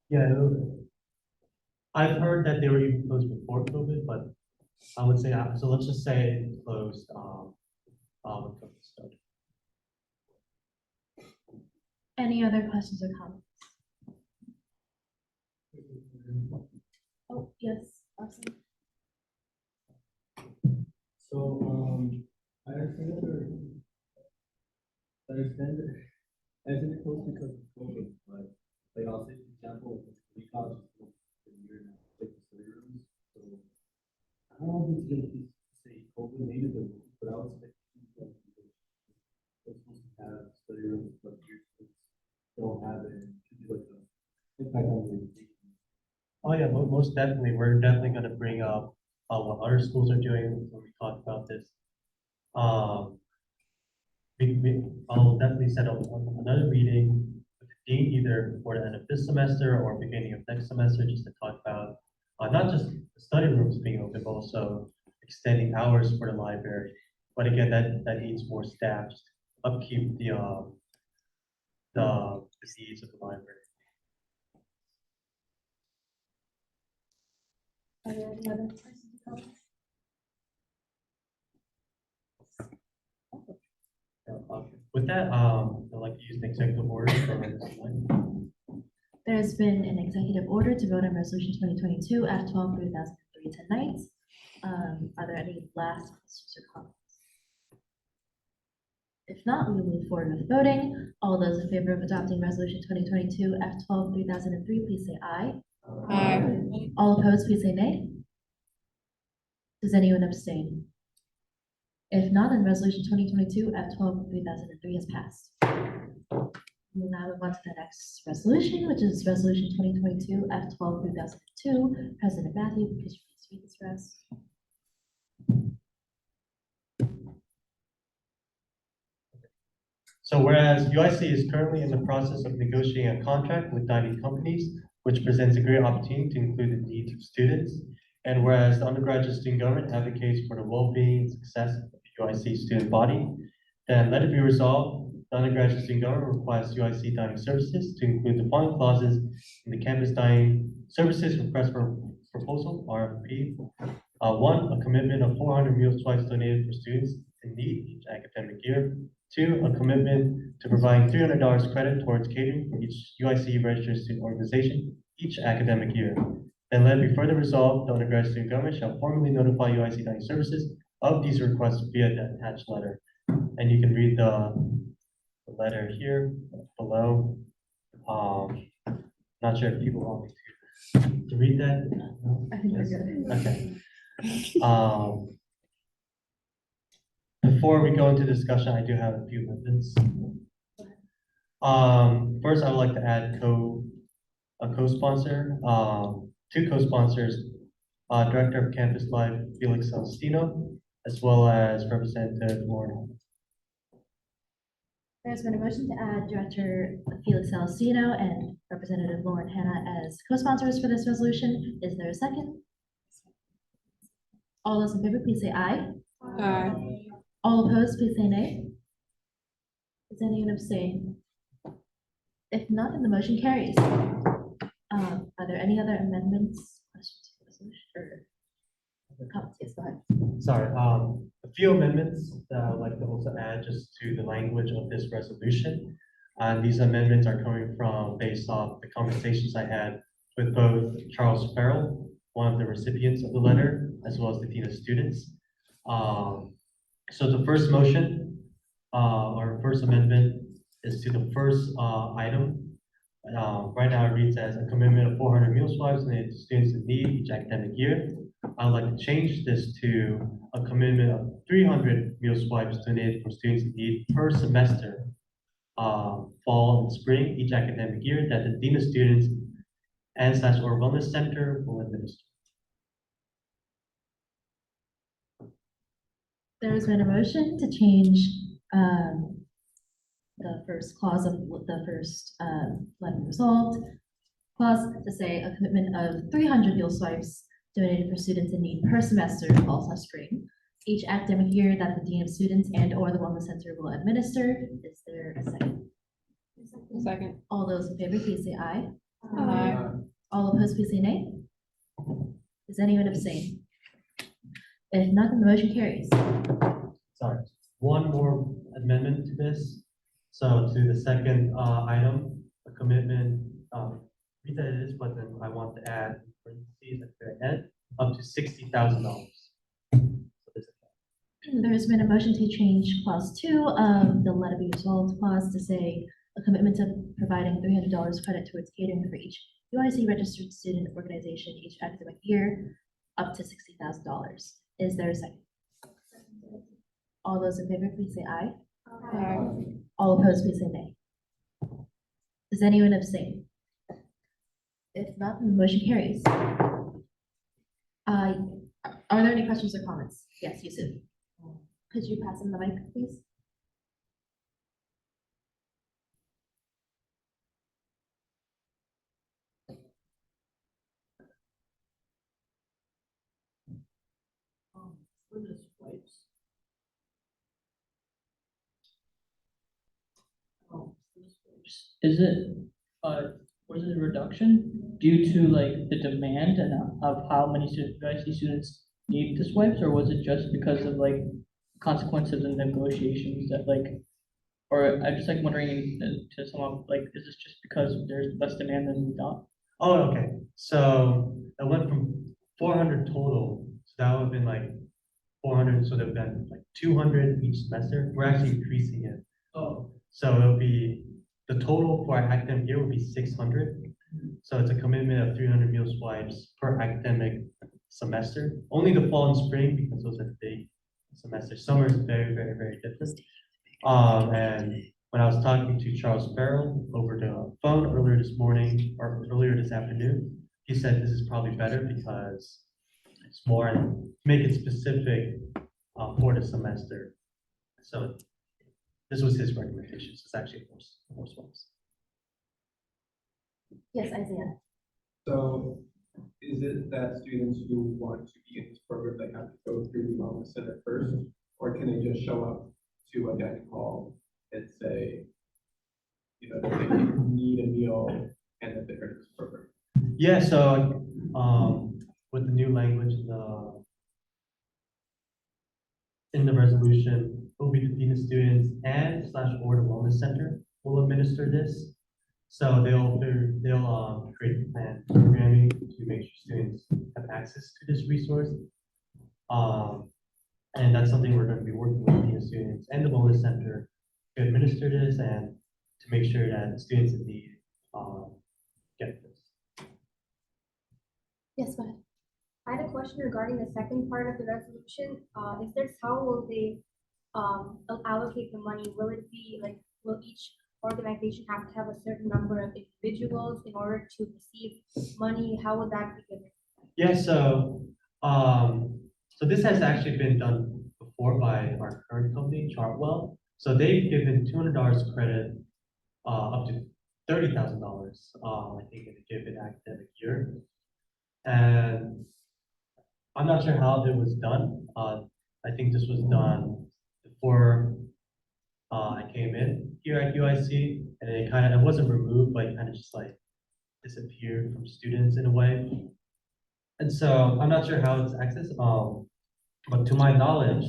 Yeah, I've heard that they were even closed before COVID, but I would say, so let's just say it closed when COVID started. Any other questions or comments? Oh, yes, awesome. So, I understand it close because of COVID, but like I'll say, for example, we college is a year now, like the study rooms, so I don't know if it's gonna be, say, COVID, maybe the, but I would expect people to they're supposed to have study rooms, but years don't have it, and should be like a impact on the education. Oh yeah, most definitely. We're definitely going to bring up what other schools are doing when we talk about this. I'll definitely set up another meeting with the dean either before the end of this semester or beginning of next semester, just to talk about not just the study rooms being open, but also extending hours for the library. But again, that needs more staff just to upkeep the needs of the library. Are there any other questions or comments? With that, I'd like to use an executive order for this line. There's been an executive order to vote on resolution 2022 F12/3003 tonight. Are there any last questions or comments? If not, we will move forward with voting. All those in favor of adopting resolution 2022 F12/3003, please say aye. Aye. All opposed, please say nay. Does anyone abstain? If not, then resolution 2022 F12/3003 has passed. We'll now move on to the next resolution, which is resolution 2022 F12/3002. President Matthew, could you please read this for us? So whereas UIC is currently in the process of negotiating a contract with dining companies, which presents a great opportunity to include the needs of students, and whereas the undergraduate student government advocates for the well-being and success of the UIC student body, then let it be resolved, the undergraduate student government requires UIC dining services to include the following clauses in the campus dining services request for proposal, RFP. One, a commitment of 400 meals twice donated for students in need each academic year. Two, a commitment to providing $300 credit towards catering for each UIC registered student organization each academic year. Then let it be further resolved, the undergraduate student government shall formally notify UIC dining services of these requests via the attached letter. And you can read the letter here below. Not sure if people want me to read that. No? I think we're Yes? good. Okay. Before we go into discussion, I do have a few amendments. First, I would like to add a co-sponsor, two co-sponsors, Director of Campus Life Felix Celestino, as well as Representative Lauren. There's been a motion to add Director Felix Celestino and Representative Lauren Hanna as co-sponsors for this resolution. Is there a second? All those in favor, please say aye. All opposed, please say nay. Does anyone abstain? If not, then the motion carries. Are there any other amendments, questions, to the resolution, or comments? Yes, go ahead. Sorry, a few amendments that I would like to also add just to the language of this resolution. And these amendments are coming from based off the conversations I had with both Charles Farrell, one of the recipients of the letter, as well as the Dean of Students. So the first motion, or first amendment is to the first, item. Right now it reads as a commitment of 400 meal swipes donated to students in need each academic year. I would like to change this to a commitment of 300 meal swipes donated for students in need per semester, fall and spring each academic year that the Dean of Students and / or Wellness Center will administer. There has been a motion to change the first clause of the first letter resolved clause to say a commitment of 300 meal swipes donated for students in need per semester, fall / spring, each academic year that the Dean of Students and or the Wellness Center will administer. Is there a second? Second. All those in favor, please say aye. Aye. All opposed, please say nay. Does anyone abstain? If not, then the motion carries. Sorry, one more amendment to this. So to the second, item, a commitment, read that it is, but then I want to add parentheses at the very end, up to $60,000. There has been a motion to change clause 2 of the let it be resolved clause to say a commitment to providing $300 credit towards catering for each UIC registered student organization each academic year, up to $60,000. Is there a second? All those in favor, please say aye. All opposed, please say nay. Does anyone abstain? If not, then the motion carries. Are there any questions or comments? Yes, Yusuf. Could you pass him the mic, please? Is it, was it a reduction due to like the demand and of how many UIC students need the swipes, or was it just because of like consequences and negotiations that like, or I'm just like wondering to someone, like, is this just because there's less demand than we thought? Oh, okay. So it went from 400 total. So that would have been like 400. So there would have been like 200 each semester. We're actually increasing it. Oh. So it'll be, the total for our academic year will be 600. So it's a commitment of 300 meal swipes per academic semester. Only the fall and spring because those are big semesters. Summer is very, very, very different. And when I was talking to Charles Farrell over the phone earlier this morning or earlier this afternoon, he said this is probably better because it's more and make it specific for the semester. So this was his recommendation. So it's actually more swipes. Yes, Isaiah. So is it that students who want to be in this program, they have to go through the wellness center first? Or can they just show up to a dining hall and say, you know, that they need a meal and that they're in this program? Yeah, so with the new language, in the resolution, it will be the Dean of Students and / or the Wellness Center will administer this. So they'll create a plan programming to make sure students have access to this resource. And that's something we're going to be working with the Dean of Students and the Wellness Center to administer this and to make sure that students in need get this. Yes, go ahead. I had a question regarding the second part of the resolution. Is this how will they allocate the money? Will it be like, will each organization have to have a certain number of individuals in order to receive money? How would that be given? Yeah, so this has actually been done before by our current company, Chartwell. So they've given $200 credit up to $30,000, I think, in a given academic year. And I'm not sure how it was done. I think this was done before I came in here at UIC, and it wasn't removed, but it kind of just like disappeared from students in a way. And so I'm not sure how it's accessed, but to my knowledge,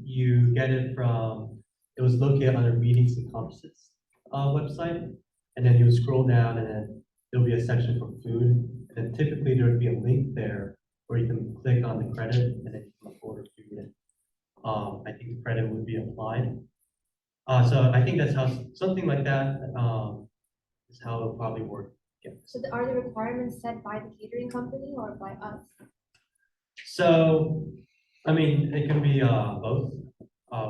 you get it from, it was located under meetings and conferences website. And then you would scroll down and then there'll be a section for food. And then typically there would be a link there where you can click on the credit and then you can order food. And I think the credit would be applied. So I think that's how, something like that is how it'll probably work. Yeah. So are the requirements set by the catering company or by us? So, I mean, it can be both.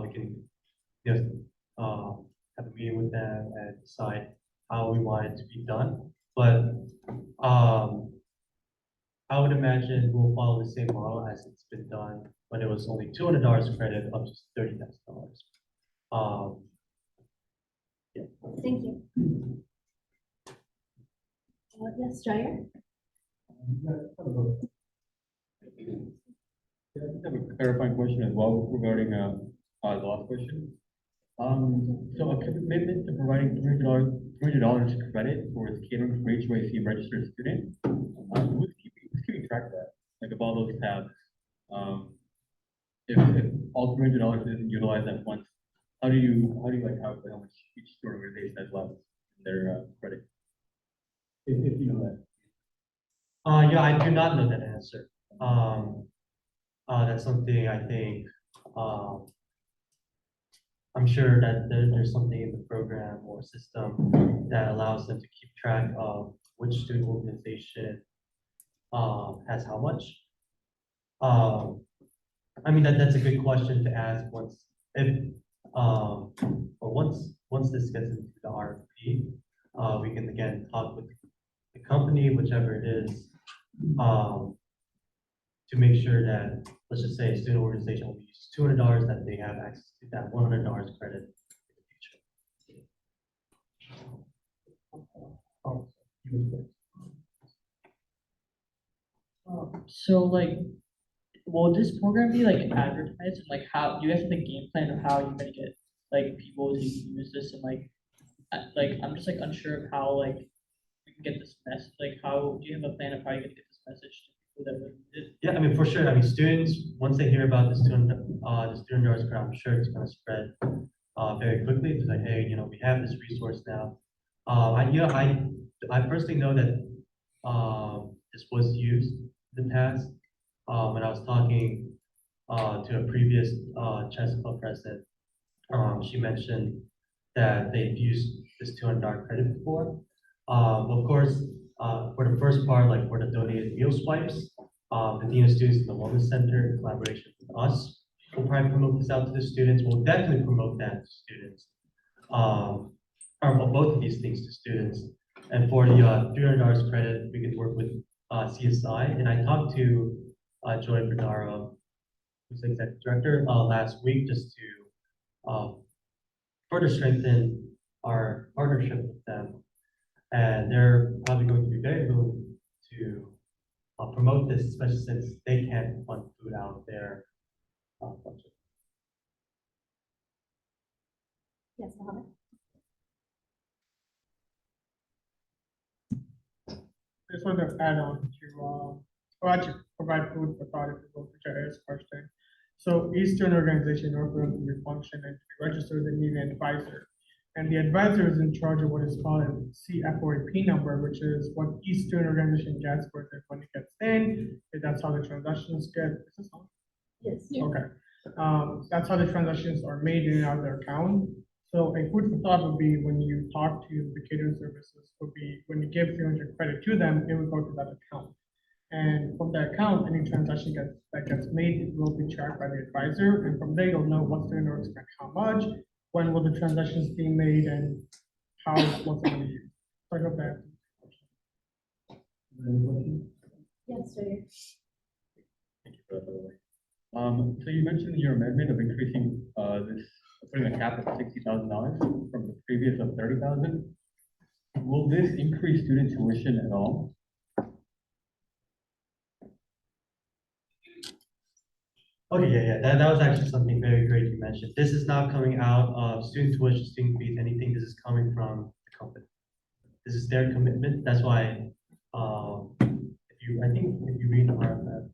We can just have a meeting with them and decide how we want it to be done. But I would imagine we'll follow the same model as it's been done when it was only $200 credit up to $30,000. Yeah. Thank you. Yes, Jair? Yeah, I have a clarifying question as well regarding the last question. So a commitment to providing $300 credit for its catering for HYC registered student. Who's keeping track of that? Like of all those tabs? If all $300 isn't utilized at once, how do you like calculate how much each student organization has left in their credit? If you know that. Yeah, I do not know that answer. That's something I think, I'm sure that there's something in the program or system that allows them to keep track of which student organization has how much. I mean, that's a good question to ask once this gets into the RFP, we can again talk with the company, whichever it is, to make sure that, let's just say a student organization only uses $200, that they have access to that $100 credit in the future. So like, will this program be like advertised and like how, do you guys have a game plan of how you're gonna get like people to use this and like I'm just like unsure of how like we can get this message, like how, do you have a plan of how you're gonna get this message to people that would use it? Yeah, I mean, for sure. I mean, students, once they hear about the student credit, I'm sure it's gonna spread very quickly. It's like, hey, we have this resource now. I personally know that this was used in the past. When I was talking to a previous chess club president, she mentioned that they've used this $200 credit before. Of course, for the first part, like for the donated meal swipes, the Dean of Students and the Wellness Center in collaboration with us will probably promote this out to the students. We'll definitely promote that to students. Or both of these things to students. And for the $300 credit, we can work with CSI. And I talked to Joy Bernaro, who's the executive director, last week, just to further strengthen our partnership with them. And they're probably going to be very willing to promote this, especially since they can't fund food out of their budget. Yes, Mohammed? Just want to add on to provide food for thought people, which I asked question. So Eastern organization are going to be function and to be registered, they need an advisor. And the advisor is in charge of what is called a CFOAP number, which is what Eastern organization gets for the money gets in. That's how the transactions get. Is this on? Yes. Okay. That's how the transactions are made in and out of their account. So a food for thought would be when you talk to the catering services, would be when you give 300 credit to them, it would go to that account. And from that account, any transaction that gets made will be tracked by the advisor. And from there, you'll know what's the to expect how much, when will the transactions be made, and how, what's going to be used. So I hope that. Yes, Jair. Thank you for that, by the way. So you mentioned your amendment of increasing putting a cap of $60,000 from the previous of $30,000. Will this increase student tuition at all? Okay, yeah, that was actually something very great you mentioned. This is not coming out of student tuition, student fees, anything. This is coming from the company. This is their commitment. That's why, I think if you read the RFF,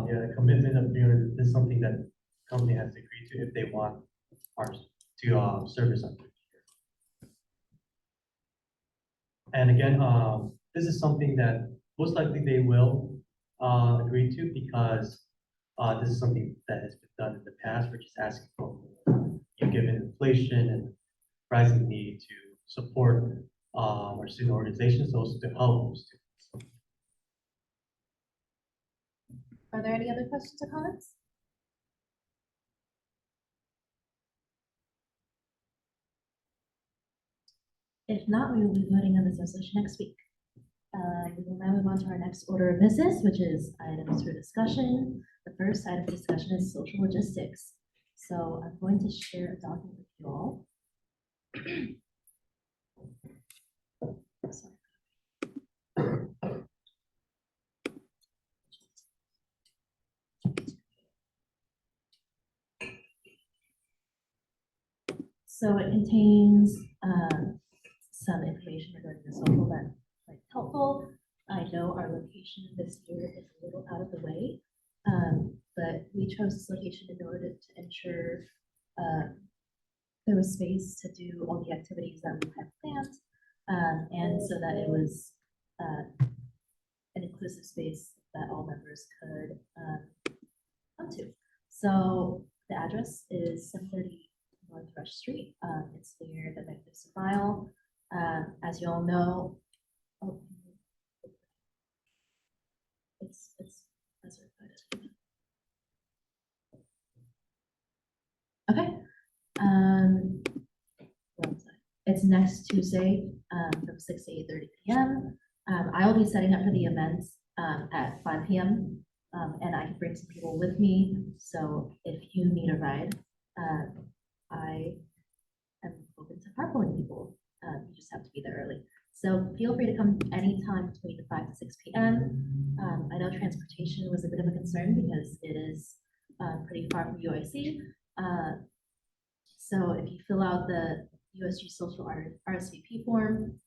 yeah, the commitment of 300 is something that the company has to agree to if they want ours to, service us. And again, this is something that most likely they will, agree to because, this is something that has been done in the past. We're just asking for more. Given inflation and rising need to support, our student organizations, also to help students. Are there any other questions or comments? If not, we will be voting on this resolution next week. We will now move on to our next order of business, which is items for discussion. The first item for discussion is social logistics. So I'm going to share a document with you all. Sorry. So it contains some information regarding the social that might be helpful. I know our location this year is a little out of the way, but we chose this location in order to ensure there was space to do all the activities that we had planned, and so that it was an inclusive space that all members could come to. So the address is 730 North Rush Street. It's near the Magnificent Mile. As you all know, oh, it's that's right. Okay. What was that? It's next Tuesday from 6 to 8:30 p.m. I will be setting up for the events at 5 p.m. And I can bring some people with me. So if you need a ride, I am open to carpooling people. You just have to be there early. So feel free to come anytime between 5 to 6 p.m. I know transportation was a bit of a concern because it is pretty far from UIC. So if you fill out the USG social RSVP form,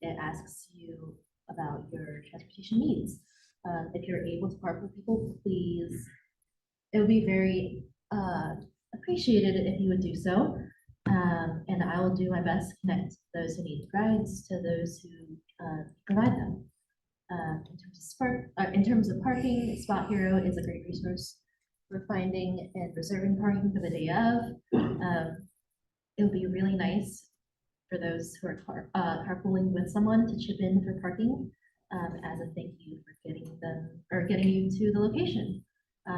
it asks you about your transportation needs. If you're able to carpool people, please, it would be very appreciated if you would do so. And I will do my best to connect those who need rides to those who provide them. In terms of parking, Spot Hero is a great resource for finding and reserving parking for the day of. It would be really nice for those who are carpooling with someone to chip in for parking as a thank you for getting you to the location.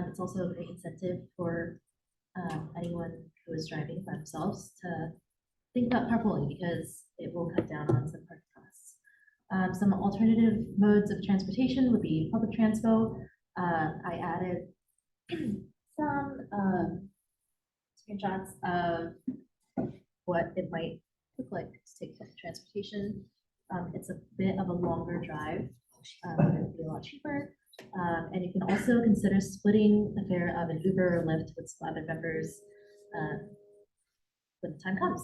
It's also a great incentive for anyone who is driving by themselves to think about carpooling because it will cut down on some parking costs. Some alternative modes of transportation would be public transpo. I added some screenshots of what it might look like to take transportation. It's a bit of a longer drive, but it would be a lot cheaper. And you can also consider splitting the fare of an Uber or Lyft with some other members when the time comes.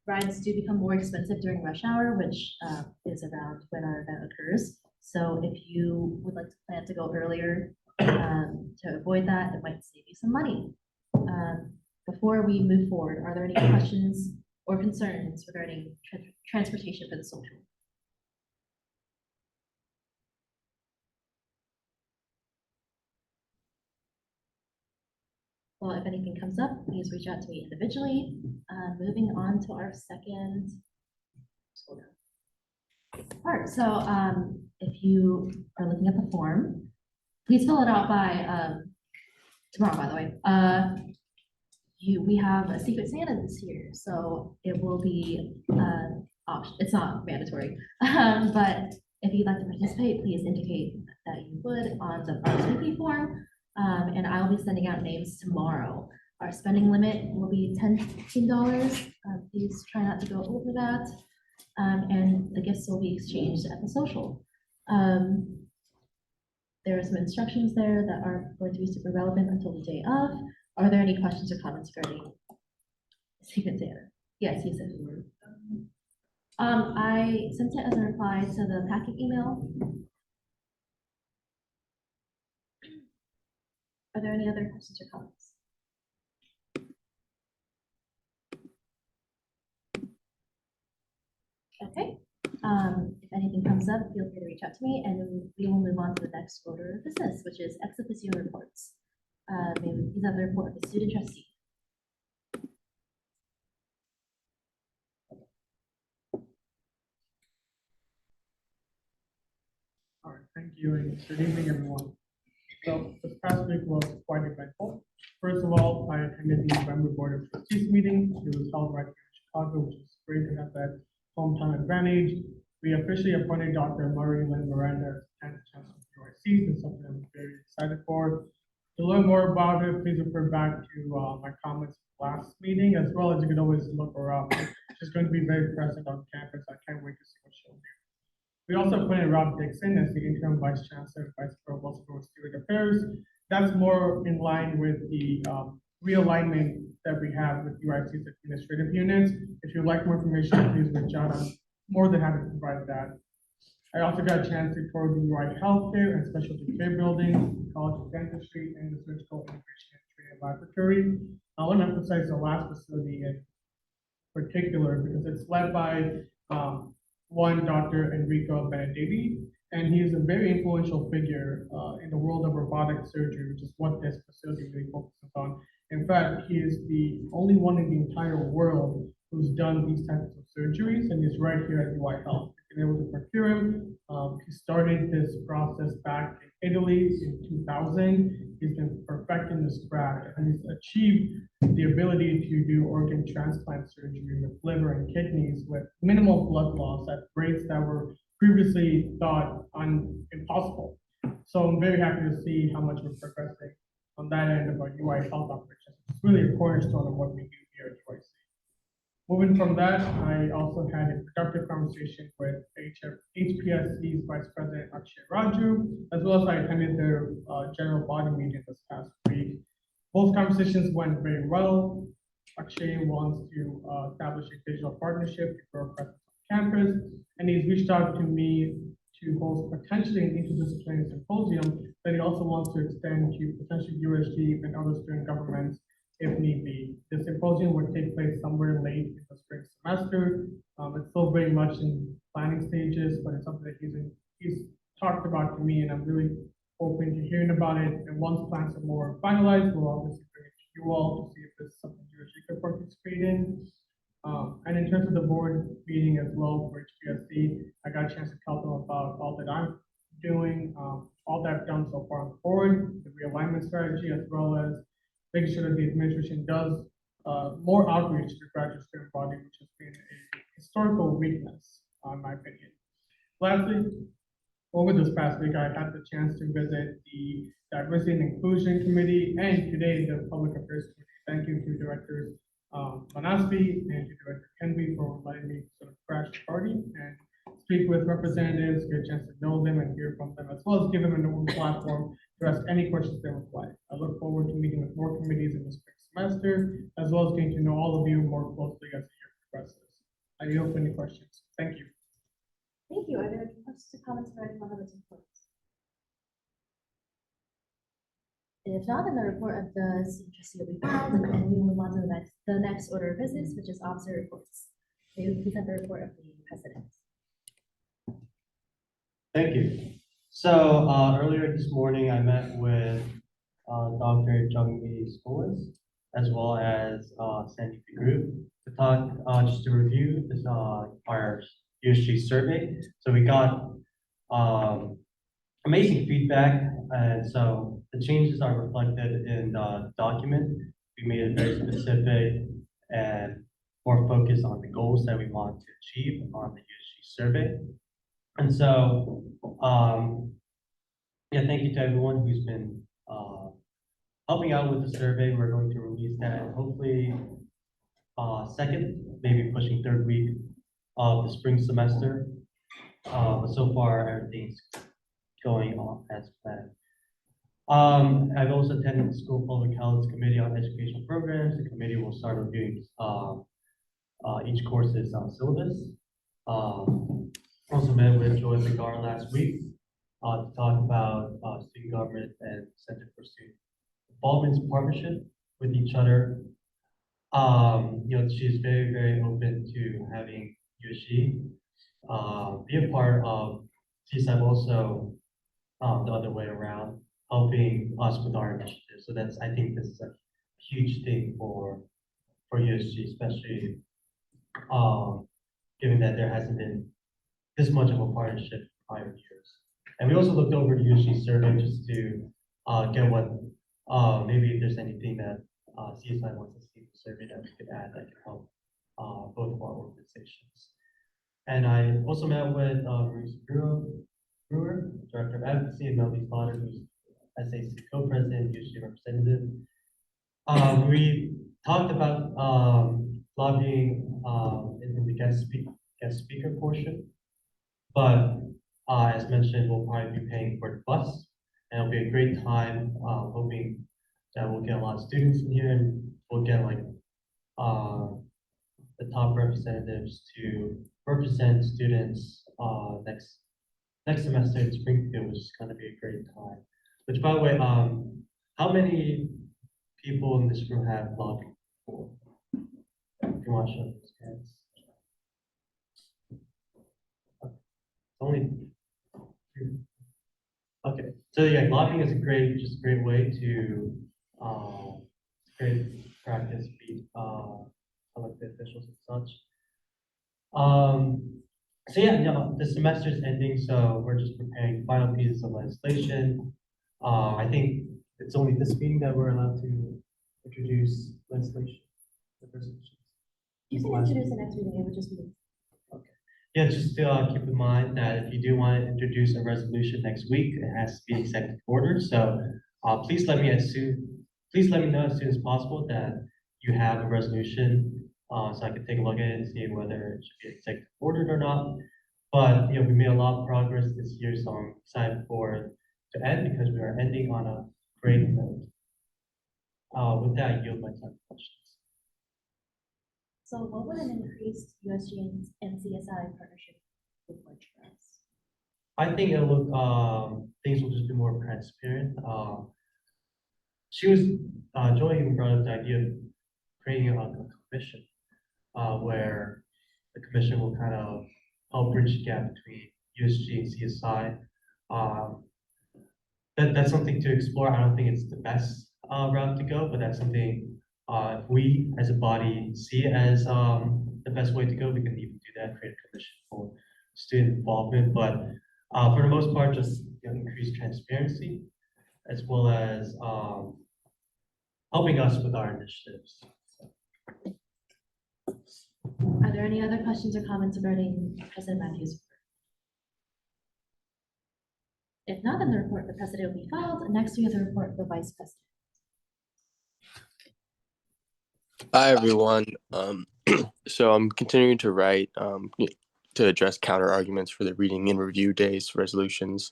Rides do become more expensive during rush hour, which is around when our event occurs. So if you would like to plan to go earlier to avoid that, it might save you some money. Before we move forward, are there any questions or concerns regarding transportation for the social? Well, if anything comes up, please reach out to me individually. Moving on to our second part. So if you are looking at the form, please fill it out by tomorrow, by the way. We have a Secret Santa this year, so it will be it's not mandatory. But if you'd like to participate, please indicate that you would on the RSVP form. And I'll be sending out names tomorrow. Our spending limit will be $10. Please try not to go over that. And the gifts will be exchanged at the social. There are some instructions there that aren't going to be super relevant until the day of. Are there any questions or comments regarding Secret Santa? Yes, you said. I sent it as a reply to the packet email. Are there any other questions or comments? Okay, if anything comes up, feel free to reach out to me and we will move on to the next order of business, which is ex officio reports. May we please have the report of the student trustee. All right, thank you, and good evening, everyone. So this past week was quite eventful. First of all, I attended the November Board of Trustees meeting. It was held right here in Chicago, which is great to have that hometown advantage. We officially appointed Dr. Murray Lynn Miranda as the chancellor of UIC. This is something I'm very excited for. To learn more about it, please refer back to my comments last meeting, as well as you can always look her up. She's going to be very present on campus. I can't wait to see what she'll do. We also appointed Rob Dixon as the interim vice chancellor, vice provost for student affairs. That's more in line with the realignment that we have with UIC's administrative units. If you'd like more information, please reach out. I'm more than happy to provide that. I also got a chance to tour the UI Healthcare and Specialty Care Building, College of Dentistry, and the Surgical Integration and Training Laboratory. I want to emphasize the last facility in particular because it's led by one Dr. Enrico Benedetti, and he is a very influential figure in the world of robotic surgery, which is what this facility really focuses on. In fact, he is the only one in the entire world who's done these types of surgeries, and he's right here at UI Health. We've been able to procure him. He started this process back in Italy in 2000. He's been perfecting this craft, and he's achieved the ability to do organ transplant surgery with liver and kidneys with minimal blood loss at rates that were previously thought impossible. So I'm very happy to see how much we're progressing on that end of our UI Health operations. It's really a cornerstone of what we do here at UIC. Moving from that, I also had a productive conversation with HPSC's Vice President Akshay Raju, as well as I attended their general body meeting this past week. Both conversations went very well. Akshay wants to establish a digital partnership to grow presence on campus, and he's reached out to me to host potentially an interdisciplinary symposium that he also wants to extend to potentially USG and other student governments if need be. The symposium would take place somewhere late in the spring semester. It's still very much in planning stages, but it's something that he's talked about to me, and I'm really open to hearing about it. And once plans are more finalized, we'll obviously bring it to you all to see if this is something USG could participate in. And in terms of the board meeting as well for HPSC, I got a chance to tell them about all that I'm doing, all that I've done so far on the board, the realignment strategy, as well as making sure that the administration does more outreach to the graduate student body, which has been a historical weakness, in my opinion. Lastly, over this past week, I had the chance to visit the Diversity and Inclusion Committee and today the Public Affairs Committee. Thank you to Directors Manaspi and to Director Kenby for letting me sort of crash the party and speak with representatives, get a chance to know them and hear from them, as well as give them an open platform to ask any questions they would like. I look forward to meeting with more committees in the spring semester, as well as getting to know all of you more closely as the year progresses. I yield for any questions. Thank you. Thank you. Are there any questions or comments for anyone on this report? If not, then the report of the student trustee will be filed, and we will move on to the next order of business, which is officer reports. May we please have the report of the president? Thank you. So earlier this morning, I met with Dr. Jungmi Scholas, as well as Sandy Group to talk, just to review this our USG survey. So we got amazing feedback, and so the changes are reflected in the document. We made it very specific and more focused on the goals that we want to achieve on the USG survey. And so, yeah, thank you to everyone who's been helping out with the survey. We're going to release that hopefully second, maybe pushing third week of the spring semester. But so far, everything's going on as planned. I've also attended the School Public Health Committee on Educational Programs. The committee will start reviewing each course's syllabus. Also met with Joy Cigar last week to talk about student government and Center for Student Involvement's partnership with each other. She's very, very open to having USG be a part of CSAB, also the other way around, helping us with our initiative. So I think this is a huge thing for USG, especially given that there hasn't been this much of a partnership in prior years. And we also looked over the USG survey just to get what, maybe if there's anything that CSI wants to see in the survey that we could add that could help both of our organizations. And I also met with Bruce Brewer, Director of Advocacy, and Melody Slaughter, who's SAC Co-President, USG Representative. We talked about lobbying in the guest speaker portion, but as mentioned, we'll probably be paying for the bus, and it'll be a great time. Hoping that we'll get a lot of students in here, and we'll get like the top representatives to represent students next semester in Springfield, which is going to be a great time. Which, by the way, how many people in this room have lobbied before? If you want to show those hands. Only two. Okay, so yeah, lobbying is just a great way to great practice, be elected officials and such. So yeah, the semester's ending, so we're just preparing final pieces of legislation. I think it's only this meeting that we're allowed to introduce legislation. You can introduce the next meeting, it would just be. Yeah, just to keep in mind that if you do want to introduce a resolution next week, it has to be executive order. So please let me know as soon as possible that you have a resolution, so I can take a look at it and see whether it should be executive ordered or not. But we made a lot of progress this year, so I'm excited for it to end because we are ending on a great note. With that, I yield my time for questions. So what would an increased USG and CSI partnership look like for us? I think it'll look, things will just be more transparent. Joy even brought up the idea of creating a commission, where the commission will kind of help bridge the gap between USG and CSI. That's something to explore. I don't think it's the best route to go, but that's something we as a body see as the best way to go. We can even do that, create a commission for student involvement, but for the most part, just increase transparency as well as helping us with our initiatives. Are there any other questions or comments regarding President Matthews' report? If not, then the report of the president will be filed. Next, we have the report of the vice president. Hi, everyone. So I'm continuing to write to address counter arguments for the reading and review days resolutions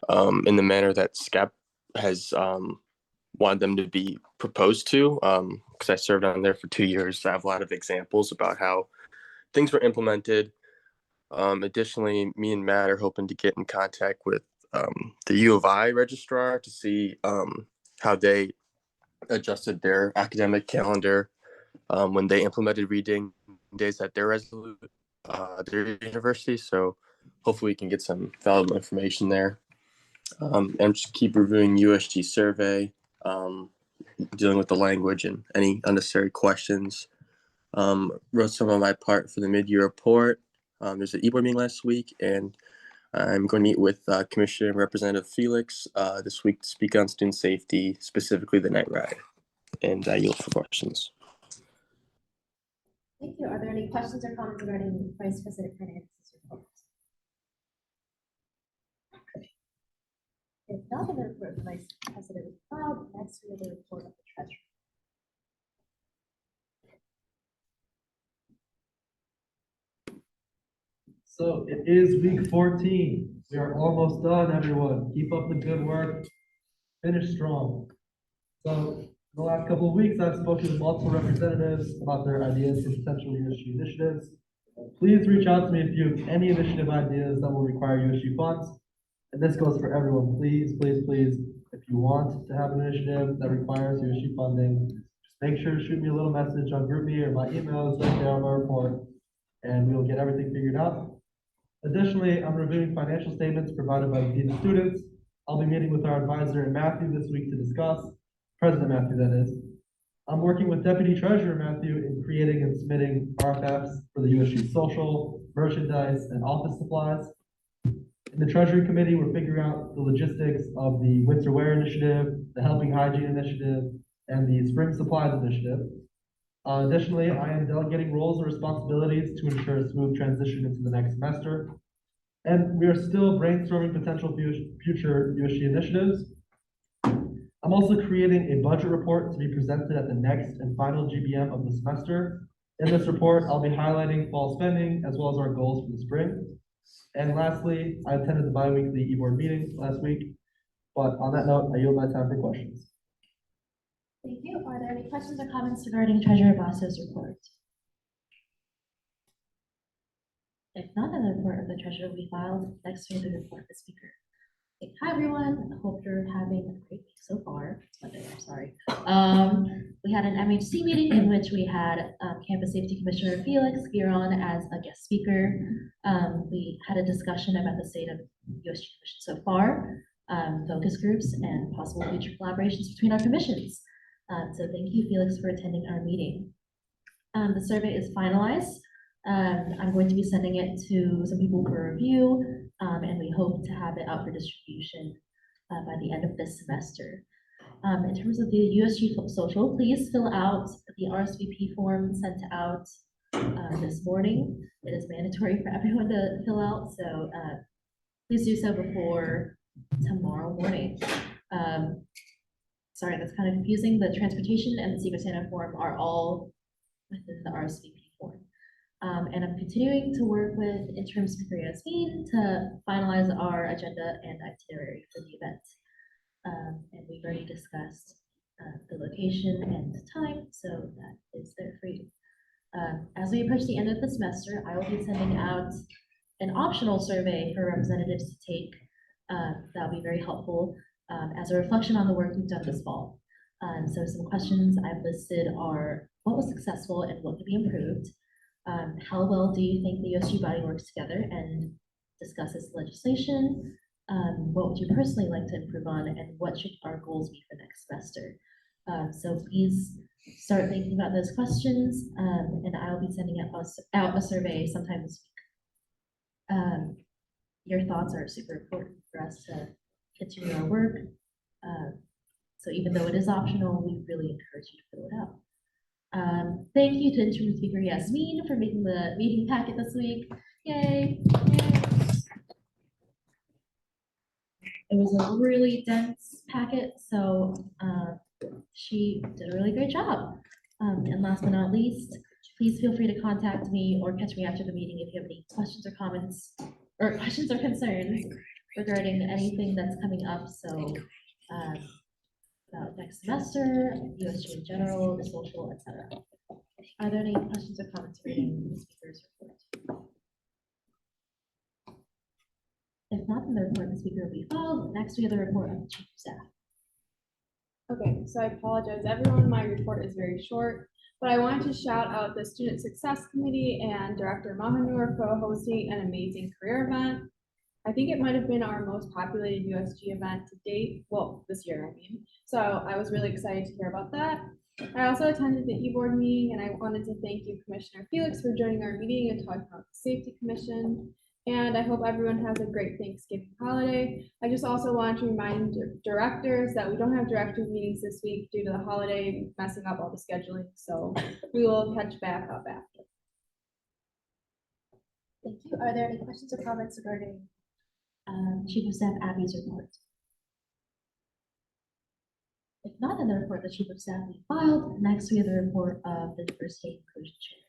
in the manner that SCAP has wanted them to be proposed to, because I served on there for 2 years. I have a lot of examples about how things were implemented. Additionally, me and Matt are hoping to get in contact with the U of I registrar to see how they adjusted their academic calendar when they implemented reading days at their university. So hopefully we can get some valuable information there. And just keep reviewing USG survey, dealing with the language and any unnecessary questions. Wrote some on my part for the mid-year report. There's an e-board meeting last week, and I'm going to meet with Commissioner Representative Felix this week to speak on student safety, specifically the night ride. And I yield for questions. Thank you. Are there any questions or comments regarding Vice President Fernandez's report? If not, then the report of the Vice President is filed. Next, we have the report of the Treasurer. So it is week 14. We are almost done, everyone. Keep up the good work. Finish strong. So in the last couple of weeks, I've spoken with multiple representatives about their ideas for potential USG initiatives. Please reach out to me if you have any initiative ideas that will require USG funds. And this goes for everyone. Please, please, please, if you want to have an initiative that requires USG funding, just make sure to shoot me a little message on GroupMe or my email is right there on my report, and we will get everything figured out. Additionally, I'm reviewing financial statements provided by the Dean of Students. I'll be meeting with our advisor Matthew this week to discuss, President Matthew, that is. I'm working with Deputy Treasurer Matthew in creating and submitting RFFs for the USG social, merchandise, and office supplies. In the Treasury Committee, we're figuring out the logistics of the winter wear initiative, the helping hygiene initiative, and the spring supplies initiative. Additionally, I am delegating roles and responsibilities to ensure a smooth transition into the next semester. And we are still brainstorming potential future USG initiatives. I'm also creating a budget report to be presented at the next and final GBM of the semester. In this report, I'll be highlighting fall spending as well as our goals for the spring. And lastly, I attended the bi-weekly e-board meeting last week. But on that note, I yield my time for questions. Thank you. Are there any questions or comments regarding Treasurer Basso's report? If not, then the report of the treasurer will be filed next to the report of the speaker. Okay, hi everyone. I hope you're having a great week so far. It's Monday, I'm sorry. We had an MHC meeting in which we had Campus Safety Commissioner Felix Giron as a guest speaker. We had a discussion about the state of USG commission so far, focus groups, and possible future collaborations between our commissions. So thank you, Felix, for attending our meeting. The survey is finalized. I'm going to be sending it to some people for review, and we hope to have it out for distribution by the end of this semester. In terms of the USG social, please fill out the RSVP form sent out this morning. It is mandatory for everyone to fill out, so please do so before tomorrow morning. Sorry, that's kind of confusing. The transportation and the Secret Santa form are all within the RSVP form. And I'm continuing to work with interim speaker Yasmin to finalize our agenda and itinerary for the event. And we've already discussed the location and the time, so that is there for you. As we approach the end of the semester, I will be sending out an optional survey for representatives to take. That'll be very helpful as a reflection on the work we've done this fall. So some questions I've listed are, what was successful and what could be improved? How well do you think the USG body works together and discusses legislation? What would you personally like to improve on, and what should our goals be for next semester? So please start thinking about those questions, and I'll be sending out a survey sometime this week. Your thoughts are super important for us to continue our work. So even though it is optional, we really encourage you to fill it out. Thank you to interim speaker Yasmin for making the meeting packet this week. Yay! It was a really dense packet, so she did a really great job. And last but not least, please feel free to contact me or catch me after the meeting if you have any questions or comments or questions or concerns regarding anything that's coming up. So about next semester, USG in general, the social, etc. Are there any questions or comments regarding the speaker's report? If not, then the report of the speaker will be filed. Next, we have the report of the chief of staff. Okay, so I apologize, everyone. My report is very short, but I wanted to shout out the Student Success Committee and Director Mahanur for hosting an amazing career event. I think it might have been our most populated USG event to date. Well, this year, I mean. So I was really excited to hear about that. I also attended the e-board meeting, and I wanted to thank you, Commissioner Felix, for joining our meeting and talking about the Safety Commission. And I hope everyone has a great Thanksgiving holiday. I just also want to remind directors that we don't have director meetings this week due to the holiday messing up all the scheduling. So we will catch back up after. Thank you. Are there any questions or comments regarding Chief of Staff Abby's report? If not, then the report of the Chief of Staff will be filed. Next, we have the report of the Diversity and Inclusion Chair.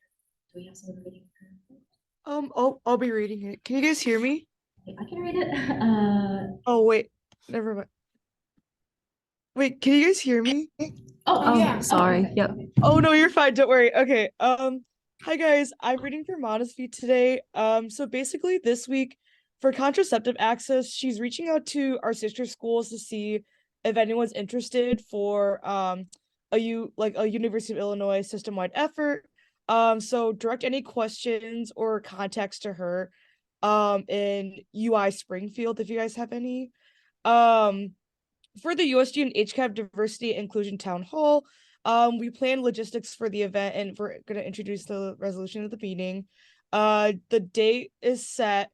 Do we have someone reading her report? I'll be reading it. Can you guys hear me? I can read it. Oh, wait, never mind. Wait, can you guys hear me? Oh, sorry. okay. Yep. Oh, no, you're fine. Don't worry. Okay. Hi guys. I'm reading for Modesty today. So basically this week for contraceptive access, she's reaching out to our sister schools to see if anyone's interested for a University of Illinois system-wide effort. So direct any questions or contacts to her in UI Springfield if you guys have any. Um for the USG and HCAP Diversity Inclusion Town Hall, we plan logistics for the event and we're going to introduce the resolution of the meeting. The date is set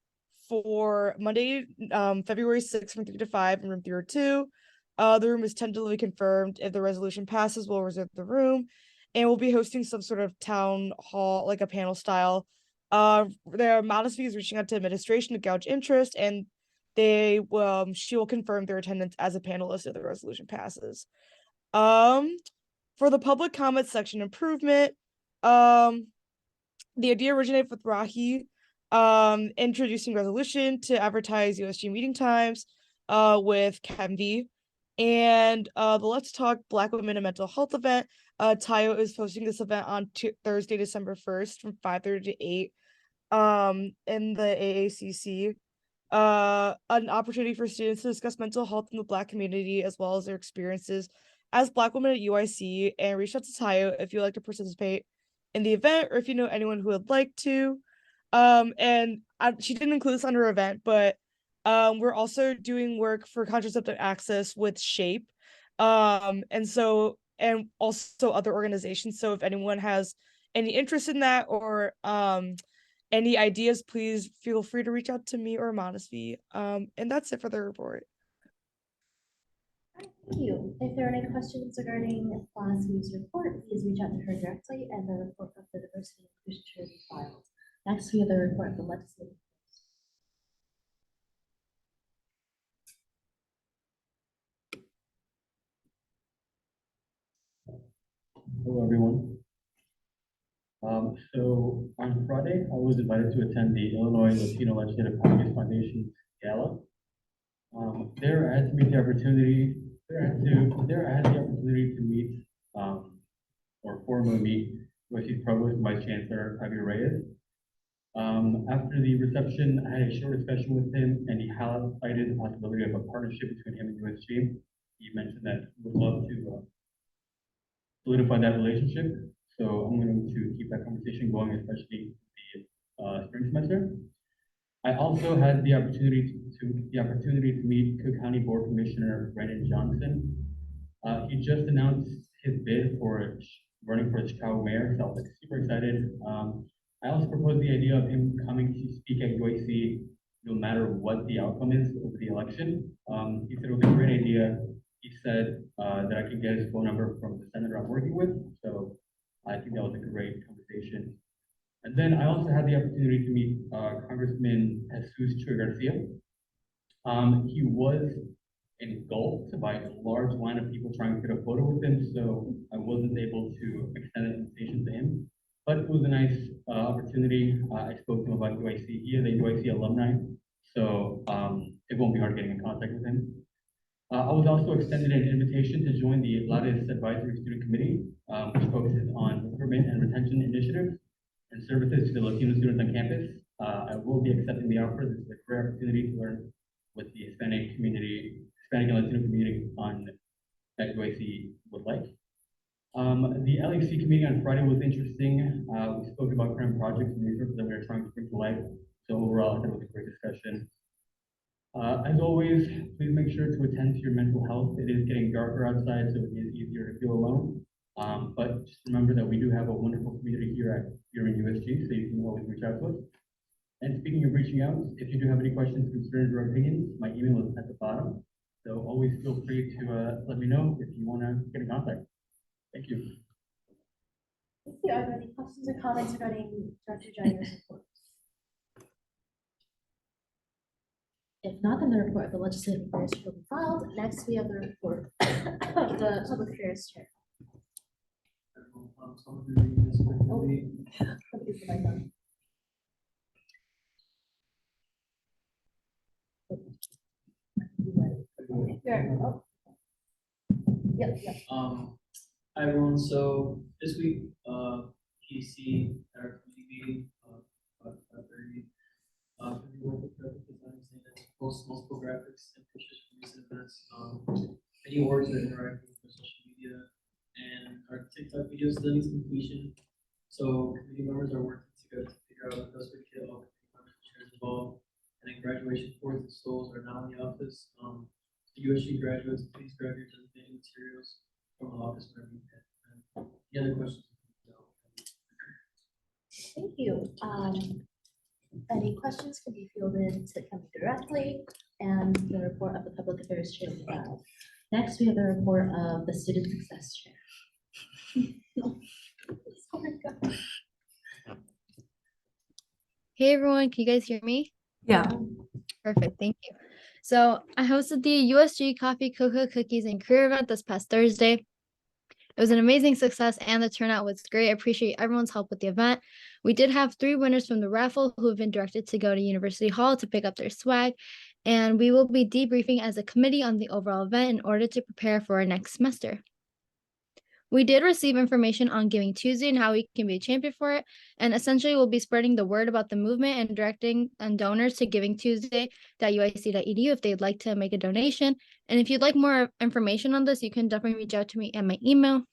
for Monday, February 6th from 3 to 5 in room 302. The room is tentatively confirmed. If the resolution passes, we'll reserve the room and we'll be hosting some sort of town hall, like a panel style. Their modesty is reaching out to administration to gauge interest and she will confirm their attendance as a panelist if the resolution passes. For the public comment section improvement, the idea originated with Rahi, introducing resolution to advertise USG meeting times, with Kemvi, and the Let's Talk Black Women and Mental Health event. Tayo is hosting this event on Thursday, December 1st from 5:30 to 8, in the AACC. An opportunity for students to discuss mental health in the Black community as well as their experiences as Black women at UIC, and reach out to Tayo if you'd like to participate in the event or if you know anyone who would like to. She didn't include this under her event, but we're also doing work for contraceptive access with SHAPE, and also other organizations. So if anyone has any interest in that or any ideas, please feel free to reach out to me or Modesty. And that's it for the report. Thank you. If there are any questions regarding Philosophy's report, please reach out to her directly and the report of the diversity and inclusion chair will be filed. Next, we have the report of the legislative. Hello, everyone. So on Friday, I was invited to attend the Illinois Latino Legislative Caucus Foundation Gala. There I had to meet the opportunity, there I had the opportunity to meet, or formally meet USC's Provost and Vice Chancellor, Javier Reyes. After the reception, I had a short discussion with him and he highlighted the possibility of a partnership between him and USG. He mentioned that he would love to solidify that relationship. So I'm going to keep that conversation going, especially the spring semester. I also had the opportunity to meet Cook County Board Commissioner Brandon Johnson. He just announced his bid for running for Chicago mayor, so I was like super excited. I also proposed the idea of him coming to speak at UIC no matter what the outcome is of the election. He said it was a great idea. He said that I could get his phone number from the senator I'm working with, so I think that was a great conversation. And then I also had the opportunity to meet Congressman Jesus Chuy Garcia. He was engulfed by a large line of people trying to get a photo with him, so I wasn't able to extend an invitation to him. But it was a nice opportunity. I spoke to him about UIC. He is a UIC alumni, so it won't be hard getting in contact with him. I was also extended an invitation to join the Lattice Advisory Student Committee, which focuses on recruitment and retention initiatives and services to the Latino students on campus. I will be accepting the offer. This is a great opportunity to learn with the Hispanic and Latino community that UIC would like. The LEC committee on Friday was interesting. We spoke about current projects and resources that we are trying to bring to life. So overall, I thought it was a great discussion. As always, please make sure to attend to your mental health. It is getting darker outside, so it is easier to feel alone. But just remember that we do have a wonderful community here in USG, so you can always reach out to us. And speaking of reaching out, if you do have any questions, concerns, or opinions, my email is at the bottom. So always feel free to let me know if you want to get in contact. Thank you. Thank you. Are there any questions or comments regarding Director Jair's report? If not, then the report of the legislative affairs will be filed. Next, we have the report of the public affairs chair. Yep, yep. Hi everyone, so this week, PC at our committee meeting, about 5:30. We worked with graphic designers and post multiple graphics and pictures from recent events. Many orgs are interacting with our social media, and our TikTok video is nearing completion. So committee members are working together to figure out the best way to get all committee members and chairs involved. And then graduation boards and stoles are now in the office. The USG graduates, please grab your designated materials from the office whenever you can. Any other questions? Thank you. Any questions can be fielded to come directly, and the report of the public affairs chair will follow. Next, we have the report of the student success chair. Oh my God. Hey everyone, can you guys hear me? Yeah. Perfect, thank you. So I hosted the USG Coffee, Cocoa, Cookies, and Career event this past Thursday. It was an amazing success and the turnout was great. I appreciate everyone's help with the event. We did have 3 winners from the raffle who have been directed to go to University Hall to pick up their swag. And we will be debriefing as a committee on the overall event in order to prepare for our next semester. We did receive information on Giving Tuesday and how we can be a champion for it. And essentially, we'll be spreading the word about the movement and directing donors to givingtuesday.uic.edu if they'd like to make a donation. And if you'd like more information on this, you can definitely reach out to me at my email.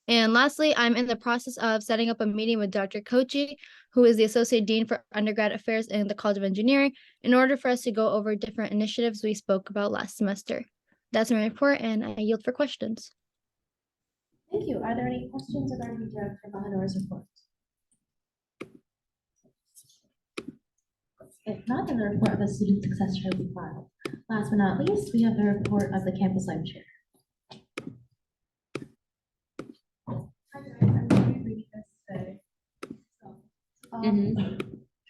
And lastly, I'm in the process of setting up a meeting with Dr. Kochi, who is the Associate Dean for Undergrad Affairs in the College of Engineering, in order for us to go over different initiatives we spoke about last semester. That's my report, and I yield for questions. Thank you. Are there any questions regarding Director Mahanoor's report? If not, then the report of the student success chair will be filed. Last but not least, we have the report of the campus life chair. Hi guys, I'm going to read this today. So,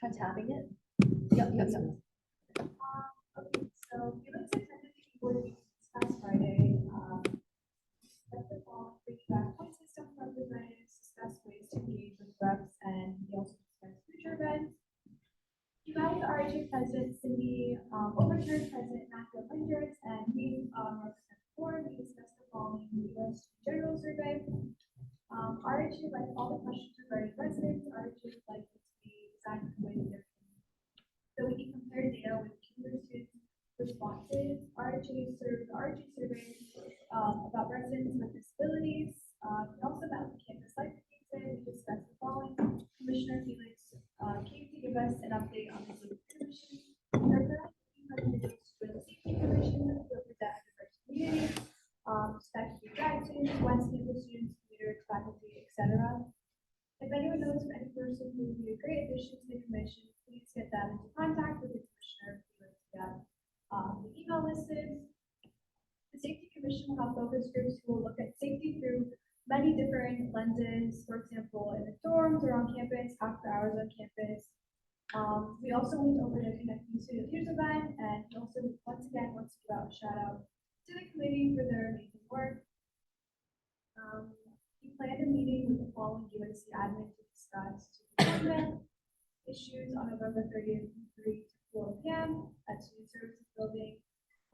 Try tapping it. Yep. Okay, so Felix attended the board meeting this past Friday. First of all, feedback point system representatives discuss ways to engage with reps, and we also discussed future events. You met with the RHA president, Cindy, overturned President Matthew Linders, and we represent the board. We discussed the following in the US General Survey. RHA liked all the questions regarding residents. RHA would like it to be designed in a way that so we can compare data with Kindred students' responses. RHA served the RHA survey about residents with disabilities. We also met with campus life today. We discussed the following. Commissioner Felix came to give us an update on the safety commission. They're currently recommended to the safety commission to represent a diverse community, respect for grad students, West campus students, leaders, faculty, etc. If anyone knows of any person who would be a great addition to the commission, please get them into contact with the commissioner. Felix got the email listed. The safety commission will have focus groups who will look at safety through many different lenses. For example, in the dorms or on campus, after hours on campus. We also went over to Connecting Student Leaders event, and we also once again want to give out a shout out to the committee for their amazing work. We planned a meeting with the following UNC admin to discuss student issues on November 30th from 3 to 4 p.m. at Student Services Building.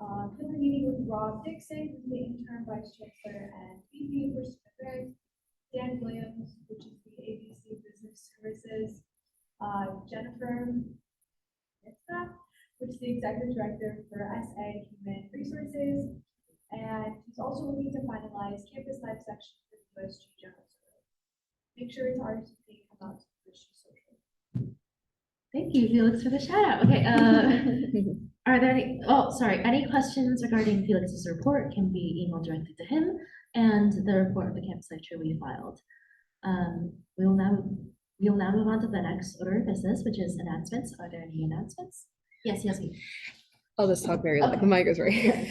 Took a meeting with Rob Dixon, who's the intern vice chancellor and VP for Student Affairs, Dan Williams, which is the ABC Business Services, Jennifer Mitzka, which is the executive director for SA Human Resources, and he's also looking to finalize campus life section for the USG General Survey. Make sure it's RSVP come out to USG Social. Thank you, Felix, for the shout out. Okay, are there any questions regarding Felix's report can be emailed directly to him, and the report of the campus life chair will be filed. We will now move on to the next order of business, which is announcements. Are there any announcements? Yes. I'll just talk very loud. The mic is right here.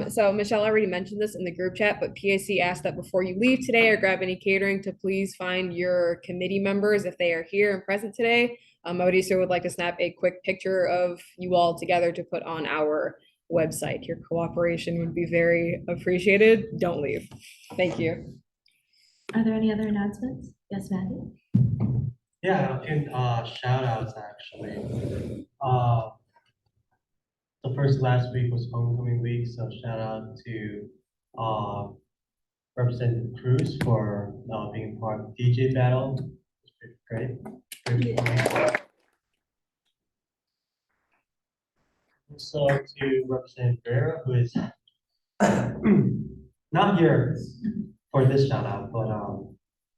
So Michelle already mentioned this in the group chat, but PAC asked that before you leave today or grab any catering to please find your committee members if they are here and present today. Mauricio would like to snap a quick picture of you all together to put on our website. Your cooperation would be very appreciated. Don't leave. Thank you. Are there any other announcements? Yes, Matthew? Yeah, in shout outs actually. The the first last week was homecoming week, so shout out to Representative Cruz for being part of the DJ battle. It's pretty great. So to Representative Vera, who is not here for this shout out, but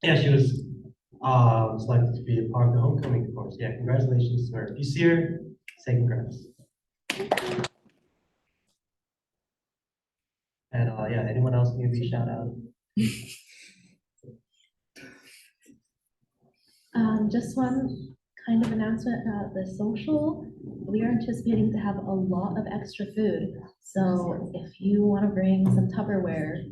yeah, she was selected to be a part of the homecoming course. Yeah, congratulations to her. If you see her, say congrats. And yeah, anyone else need to be shout out? Just one kind of announcement about the social. We are anticipating to have a lot of extra food. So if you want to bring some Tupperware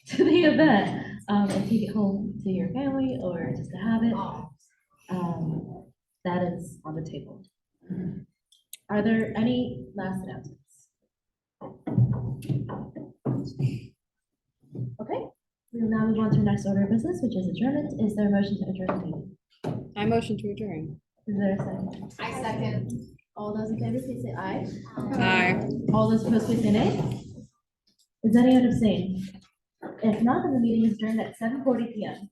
to the event, and take it home to your family or just to have it, that is on the table. Are there any last announcements? Okay, we will now move on to our next order of business, which is adjournment. Is there a motion to adjourn the meeting? I motion to adjourn. Is there a second? I second. All those in favor, please say aye. Aye. All those opposed, please say nay. Is anyone abstaining? If not, then the meeting is adjourned at 7:40 PM.